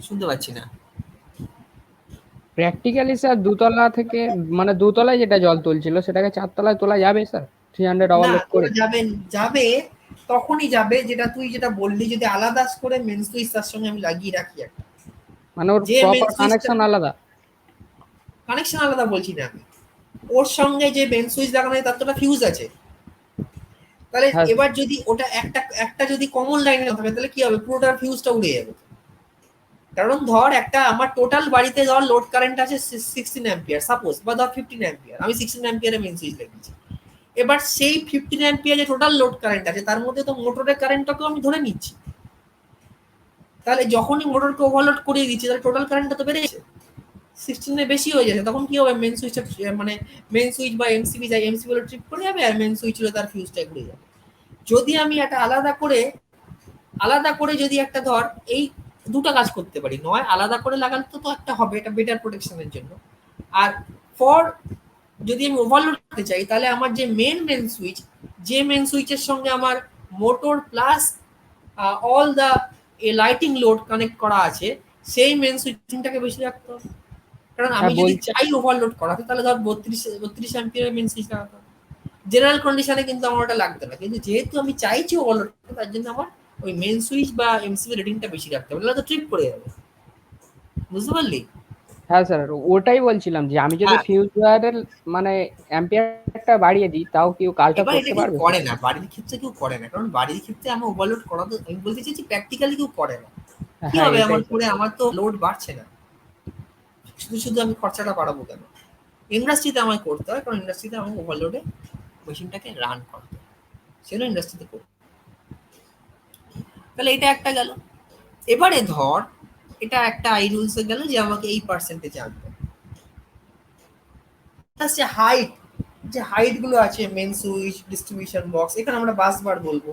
শুনতে পাচ্ছি না। প্র্যাকটিক্যালি স্যার দুতলা থেকে, মানে দুতলায় যেটা জল তুলছিল সেটাকে চারতলায় তোলা যাবে স্যার 300 না, ওভারলোড করে? তোরা যাবে তখনই যাবে যেটা তুই যেটা বললি, যদি আলাদা করে মেন সুইচ তার সঙ্গে আমি লাগিয়ে রাখি একটা, মানে ওর যে মেন প্রপার সুইচটা কানেকশন আলাদা? কানেকশন আলাদা বলছি না আমি, ওর সঙ্গে যে মেন সুইচ লাগানো হয় তার তো একটা ফিউজ আছে। তাহলে হ্যাঁ এবার যদি ওটা একটা একটা যদি কমন লাইনে থাকে তাহলে কি হবে, পুরোটার ফিউজটা উড়ে যাবে। কারণ ধর একটা আমার টোটাল বাড়িতে ধর লোড কারেন্ট আছে 16 অ্যাম্পিয়ার সাপোজ, বা ধর 15 অ্যাম্পিয়ার, আমি 16 অ্যাম্পিয়ারে মেন সুইচ লাগিয়েছি। এবার সেই 15 অ্যাম্পিয়ার যে টোটাল লোড কারেন্ট আছে তার মধ্যে তো মোটরের কারেন্টটাকেও আমি ধরে নিচ্ছি। তাহলে যখনই মোটরকে ওভারলোড করিয়ে দিচ্ছি তাহলে টোটাল কারেন্টটা তো বেড়ে গেছে, 16 এর বেশি হয়ে যাচ্ছে। তখন কি হবে, মেন সুইচটা মানে মেন সুইচ বা এমসিবি যাই, এমসিবি হলো ট্রিপ করে যাবে, আর মেন সুইচ হলো তার ফিউজটা ঘুরে যাবে। যদি আমি একটা আলাদা করে যদি একটা ধর এই দুটো কাজ করতে পারি, নয় আলাদা করে লাগালে তো একটা হবে, এটা বেটার প্রোটেকশনের জন্য। আর ফর যদি আমি ওভারলোড করতে চাই তাহলে আমার যে মেন সুইচ, যে মেন সুইচের সঙ্গে আমার motor plus all the lighting load connect করা আছে, সেই মেন সুইচিংটাকে বেশি রাখতে হবে। কারণ আমি হ্যাঁ যদি বলছি। চাই ওভারলোড করাতে তাহলে ধর 32 অ্যাম্পিয়ারের মেন সুইচ লাগাতে হবে। জেনারেল কন্ডিশনে কিন্তু আমার ওটা লাগবে না, কিন্তু যেহেতু আমি চাইছি ওভারলোড করতে তার জন্য আমার ওই মেন সুইচ বা এমসিবি রেটিংটা বেশি রাখতে হবে, নাহলে তো ট্রিপ করে যাবে। বুঝতে পারলি? হ্যাঁ স্যার, ওটাই বলছিলাম যে আমি যদি হ্যাঁ, ফিউজ ওয়্যারের মানে অ্যাম্পিয়ারটা বাড়িয়ে দিই তাও কি ও কাজটা এবার এটা করতে কেউ পারবে? করে না, বাড়ির ক্ষেত্রে কেউ করে না, কারণ বাড়ির ক্ষেত্রে আমি ওভারলোড করাতে, আমি বলতে চাইছি প্র্যাকটিক্যালি কেউ করে না। কি হ্যাঁ হবে আমার এটাই স্যার। করে, আমার তো লোড বাড়ছে না, শুধু শুধু আমি খরচাটা বাড়াবো কেন? ইন্ডাস্ট্রিতে আমায় করতে হয়, কারণ ইন্ডাস্ট্রিতে আমাকে ওভারলোডে মেশিনটাকে রান করতে হয়, সেটা ইন্ডাস্ট্রিতে করতে। তাহলে এটা একটা গেল। এবারে ধর এটা একটা আই রুলসে গেল যে আমাকে এই পার্সেন্টেজ আনতে হবে। যে হাইট, যে হাইট গুলো আছে মেন সুইচ, ডিস্ট্রিবিউশন বক্স, এখানে আমরা বাস বার বলবো,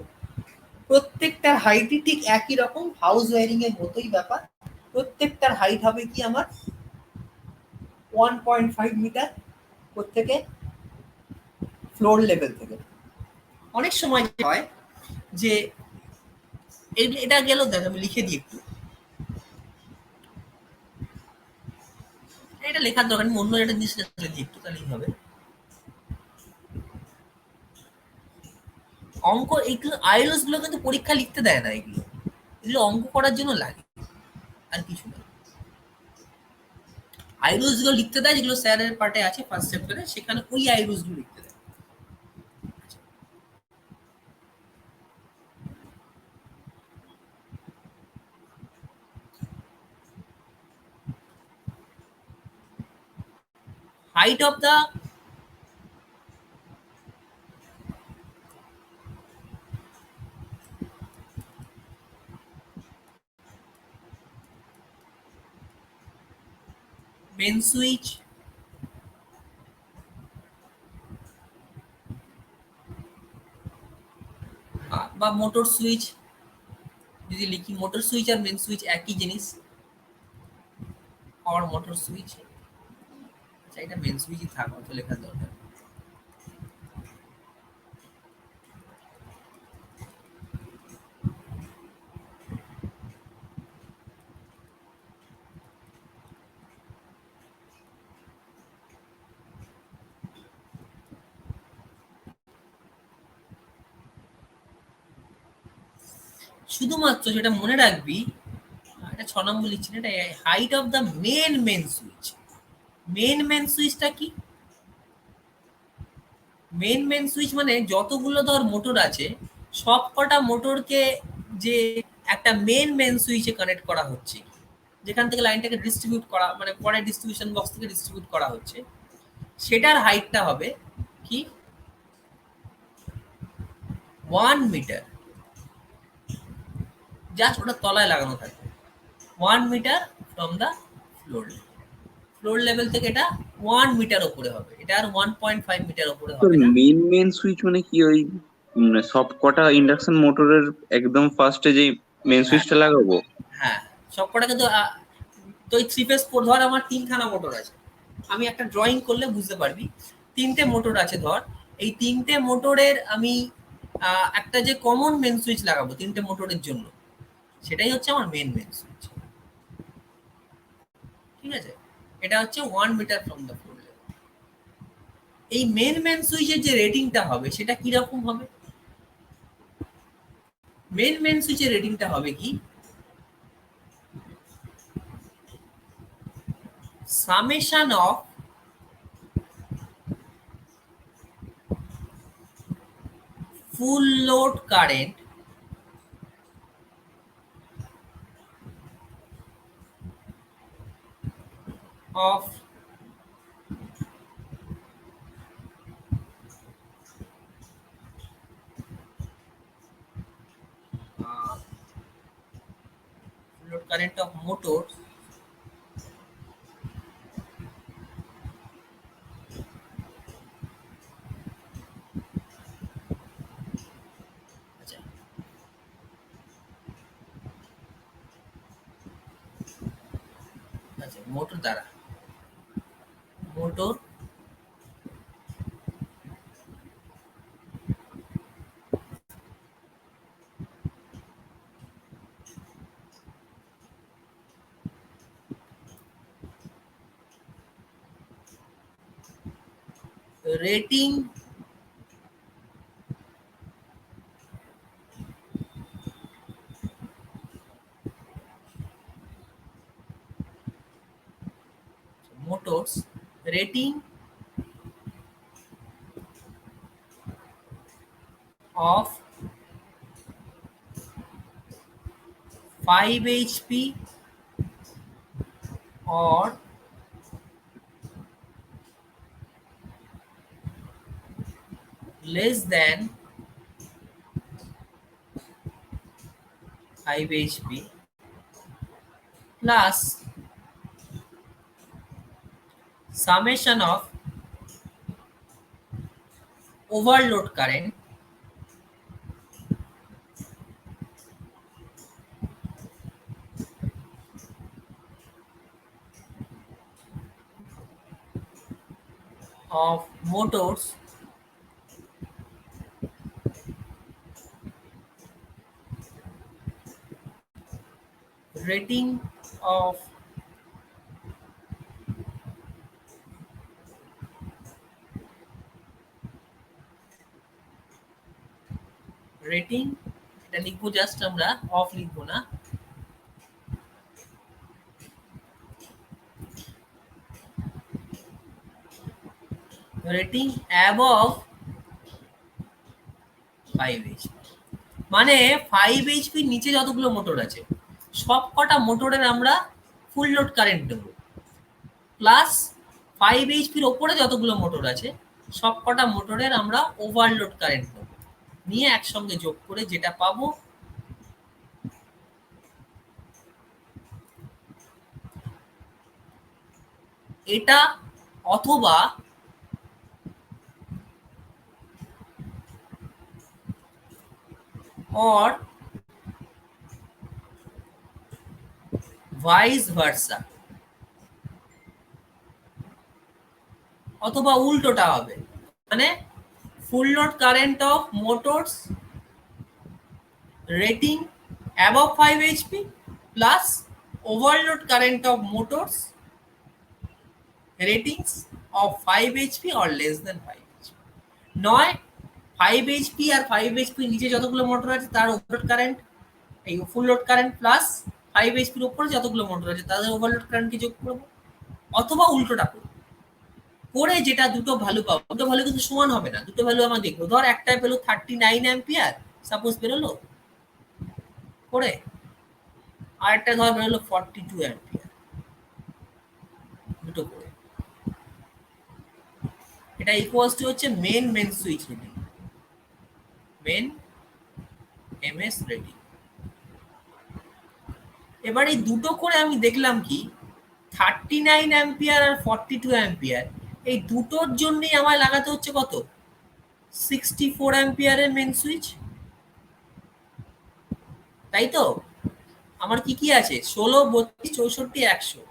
প্রত্যেকটার হাইটই ঠিক একই রকম, হাউস ওয়ারিং এর মতোই ব্যাপার। প্রত্যেকটার হাইট হবে কি আমার 1.5 মিটার প্রত্যেকে ফ্লোর লেভেল থেকে। অনেক সময় হয় যে এটা গেল, দেখ আমি লিখে দিই একটু, এটা লেখার দরকার নেই, অন্য একটা জিনিস লিখে দিই একটু, তাহলেই হবে। অঙ্ক এইগুলো আইএলটিএস গুলো কিন্তু পরীক্ষা লিখতে দেয় না, এগুলো এগুলো অঙ্ক করার জন্য লাগে, আর কিছু না। আইরুলস গুলো লিখতে দেয় যেগুলো স্যারের পার্টে আছে ফার্স্ট চ্যাপ্টারে, সেখানে ওই আইরুলস গুলো লিখতে দেয়। Height of the main switch বা মোটর সুইচ, যদি লিখি মোটর সুইচ আর মেন সুইচ একই জিনিস, আর মোটর সুইচ, আচ্ছা এটা মেন সুইচই থাক, অত লেখার দরকার। শুধুমাত্র যেটা মনে রাখবি, এটা 6 নম্বর লিখছি না, এটা height of the main switch. Main সুইচটা কি? মেন সুইচ মানে যতগুলো ধর মোটর আছে সব কটা মোটরকে যে একটা মেন সুইচে কানেক্ট করা হচ্ছে, যেখান থেকে লাইনটাকে ডিস্ট্রিবিউট করা, মানে পরে ডিস্ট্রিবিউশন বক্স থেকে ডিস্ট্রিবিউট করা হচ্ছে, সেটার হাইটটা হবে কি 1 মিটার। জাস্ট ওটা তলায় লাগানো থাকবে 1 metre from the floor. Floor level থেকে এটা 1 মিটার উপরে হবে, এটা আর 1.5 মিটার উপরে তোর হবে না। মেন সুইচ মানে কি ওই সব কটা ইন্ডাকশন মোটরের একদম ফার্স্টে যে মেন হ্যাঁ সুইচটা লাগাবো? হ্যাঁ, সবকটা কিন্তু তো এই 3 ফেজ ধর আমার 3খানা মোটর আছে, আমি একটা ড্রয়িং করলে বুঝতে পারবি। 3টে মোটর আছে ধর, এই 3টে মোটরের আমি একটা যে কমন মেন সুইচ লাগাবো 3টে মোটরের জন্য, সেটাই হচ্ছে আমার মেন সুইচ। ঠিক আছে, এটা হচ্ছে 1 metre from the floor level. এই মেন সুইচের যে রেটিংটা হবে সেটা কি রকম হবে? মেন সুইচের রেটিংটা হবে কি, summation of full load current of load current of motors আচ্ছা, আচ্ছা মোটর দ্বারা, motor rating motors rating of 5 HP or less than 5 HP plus summation of overload current of motors rating of rating, এটা লিখবো just আমরা, of লিখবো না, rating above 5 HP, মানে 5 HP নিচে যতগুলো মোটর আছে সব কটা মোটরের আমরা ফুল লোড কারেন্ট দেবো, প্লাস 5 HPর ওপরে যতগুলো মোটর আছে সব কটা মোটরের আমরা ওভারলোড কারেন্ট দেবো, নিয়ে একসঙ্গে যোগ করে যেটা পাবো এটা, অথবা or ভাইস ভার্সা, অথবা উল্টোটা হবে, মানে ফুল load current of motors rating above 5 HP plus overload current of motors ratings of 5 HP or less than 5 HP, নয় 5 HP আর 5 HP নিচে যতগুলো মোটর আছে তার ওভারলোড কারেন্ট, এই ফুল লোড কারেন্ট প্লাস 5 HPর উপরে যতগুলো মোটর আছে তাদের ওভারলোড কারেন্টকে যোগ করবো, অথবা উল্টোটা করবো, করে যেটা দুটো ভ্যালু পাবো, দুটো ভ্যালু কিন্তু সমান হবে না, দুটো ভ্যালু আমরা দেখবো, ধর একটাই পেলো 39 অ্যাম্পিয়ার সাপোজ বেরোলো করে, আর একটা ধর বেরোলো 42 অ্যাম্পিয়ার, দুটো করে, এটা ইকুয়ালস টু হচ্ছে main switch rating, main MS rating. এবার এই দুটো করে আমি দেখলাম কি 39 অ্যাম্পিয়ার আর 42 অ্যাম্পিয়ার, এই দুটোর জন্যই আমায় লাগাতে হচ্ছে কত? 64 অ্যাম্পিয়ারের মেন সুইচ, তাই তো? আমার কি কি আছে? 16, 32, 64, 100,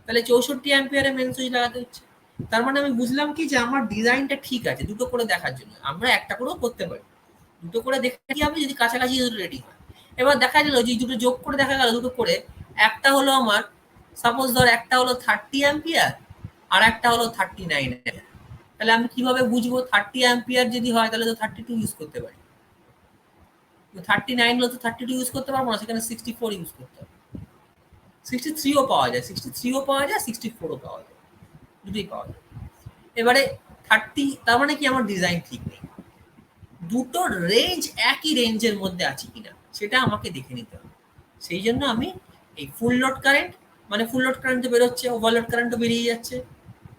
তাহলে 64 অ্যাম্পিয়ারের মেন সুইচ লাগাতে হচ্ছে। তার মানে আমি বুঝলাম কি যে আমার ডিজাইনটা ঠিক আছে দুটো করে দেখার জন্য। আমরা একটা করেও করতে পারি, দুটো করে দেখে কি হবে যদি কাছাকাছি দুটো রেডি হয়। এবার দেখা গেল যে দুটো যোগ করে দেখা গেল দুটো করে একটা হলো আমার, সাপোজ ধর একটা হলো 30 অ্যাম্পিয়ার আর একটা হলো 39 অ্যাম্পিয়ার। তাহলে আমি কিভাবে বুঝবো 30 অ্যাম্পিয়ার যদি হয় তাহলে তো 32 ইউজ করতে পারি, 39 হলে তো 32 ইউজ করতে পারবো না, সেখানে 64 ইউজ করতে হবে। 63ও পাওয়া যায়, 63ও পাওয়া যায়, 64ও পাওয়া যায়, দুটোই পাওয়া যায়। এবারে 30, তার মানে কি আমার ডিজাইন ঠিক নেই, দুটোর রেঞ্জ একই রেঞ্জের মধ্যে আছে কিনা সেটা আমাকে দেখে নিতে হবে। সেই জন্য আমি এই ফুল লোড কারেন্ট, মানে ফুল লোড কারেন্ট তো বেরোচ্ছে, ওভারলোড কারেন্টও বেরিয়ে যাচ্ছে,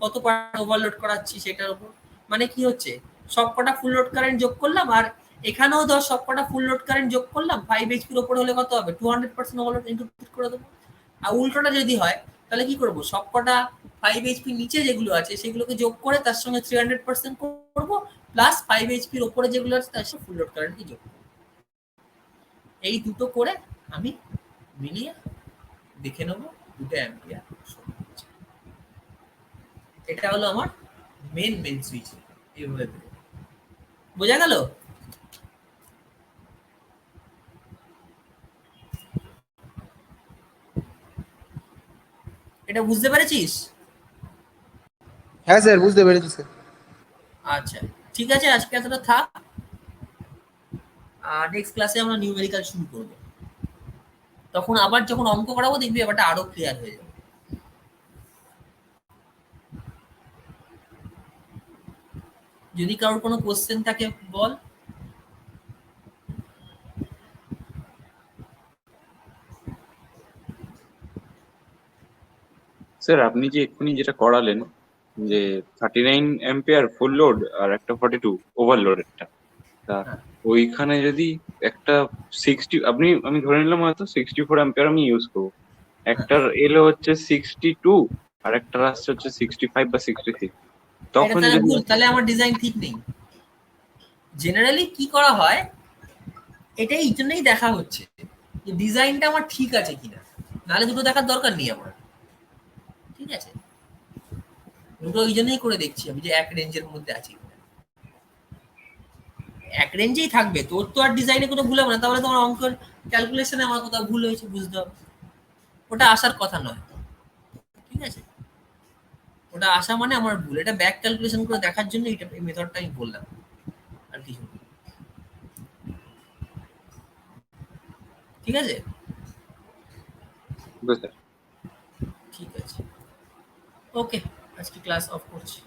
কত পার্ট ওভারলোড করাচ্ছি সেটার উপর। মানে কি হচ্ছে, সবকটা ফুল লোড কারেন্ট যোগ করলাম, আর এখানেও ধর সবকটা ফুল লোড কারেন্ট যোগ করলাম, 5 এইচপির ওপরে হলে কত হবে? 200% ওভারলোড ইনপুট করে দেবো। আর উল্টোটা যদি হয় তাহলে কি করব, সবকটা 5 এইচপির নিচে যেগুলো আছে সেগুলোকে যোগ করে তার সঙ্গে 300% করবো, প্লাস 5 এইচপির ওপরে যেগুলো আছে তার সঙ্গে ফুল লোড কারেন্টকে যোগ করবো। এই দুটো করে আমি মিলিয়ে দেখে নেবো দুটো অ্যাম্পিয়ার। এটা হলো আমার মেন সুইচ। এইভাবে বোঝা গেল? এটা বুঝতে পেরেছিস? হ্যাঁ স্যার, বুঝতে পেরেছি স্যার। আচ্ছা ঠিক আছে, আজকে এতটা থাক, আর নেক্সট ক্লাসে আমরা নিউমেরিক্যাল শুরু করবো। তখন আবার যখন অঙ্ক করাবো দেখবি ব্যাপারটা আরো ক্লিয়ার হয়ে যাবে। যদি কারোর কোনো কোশ্চেন থাকে বল। স্যার আপনি যে এক্ষুনি যেটা করালেন, যে 39 অ্যাম্পিয়ার ফুল লোড আর একটা 42 ওভারলোড একটা, তা হ্যাঁ। ওইখানে যদি একটা 60, আমি ধরে নিলাম হয়তো 64 অ্যাম্পিয়ার আমি ইউজ করবো, একটার এলো হচ্ছে 62 আর একটার আসছে হচ্ছে 65 বা 66, এটা তখন তাহলে যদি ভুল, তাহলে আমার ডিজাইন ঠিক নেই। জেনারেলি কি করা হয়, এটা এই জন্যই দেখা হচ্ছে যে ডিজাইনটা আমার ঠিক আছে কিনা, নাহলে দুটো দেখার দরকার নেই আমার। ঠিক আছে, দুটো ওই জন্যই করে দেখছি আমি যে এক রেঞ্জের মধ্যে আছে কিনা। এক রেঞ্জেই থাকবে, তোর তো আর ডিজাইনে কোনো ভুল হবে না, তাহলে তোমার অঙ্কের ক্যালকুলেশনে আমার কোথাও ভুল হয়েছে বুঝতে হবে, ওটা আসার কথা নয়। ঠিক আছে, ওটা আসা মানে আমার ভুল, এটা ব্যাক ক্যালকুলেশন করে দেখার জন্য এটা এই মেথডটা আমি বললাম, আর কিছু না। ঠিক আছে, বুঝতে ঠিক আছে, ওকে, আজকে ক্লাস অফ করছি,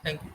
থ্যাংক ইউ।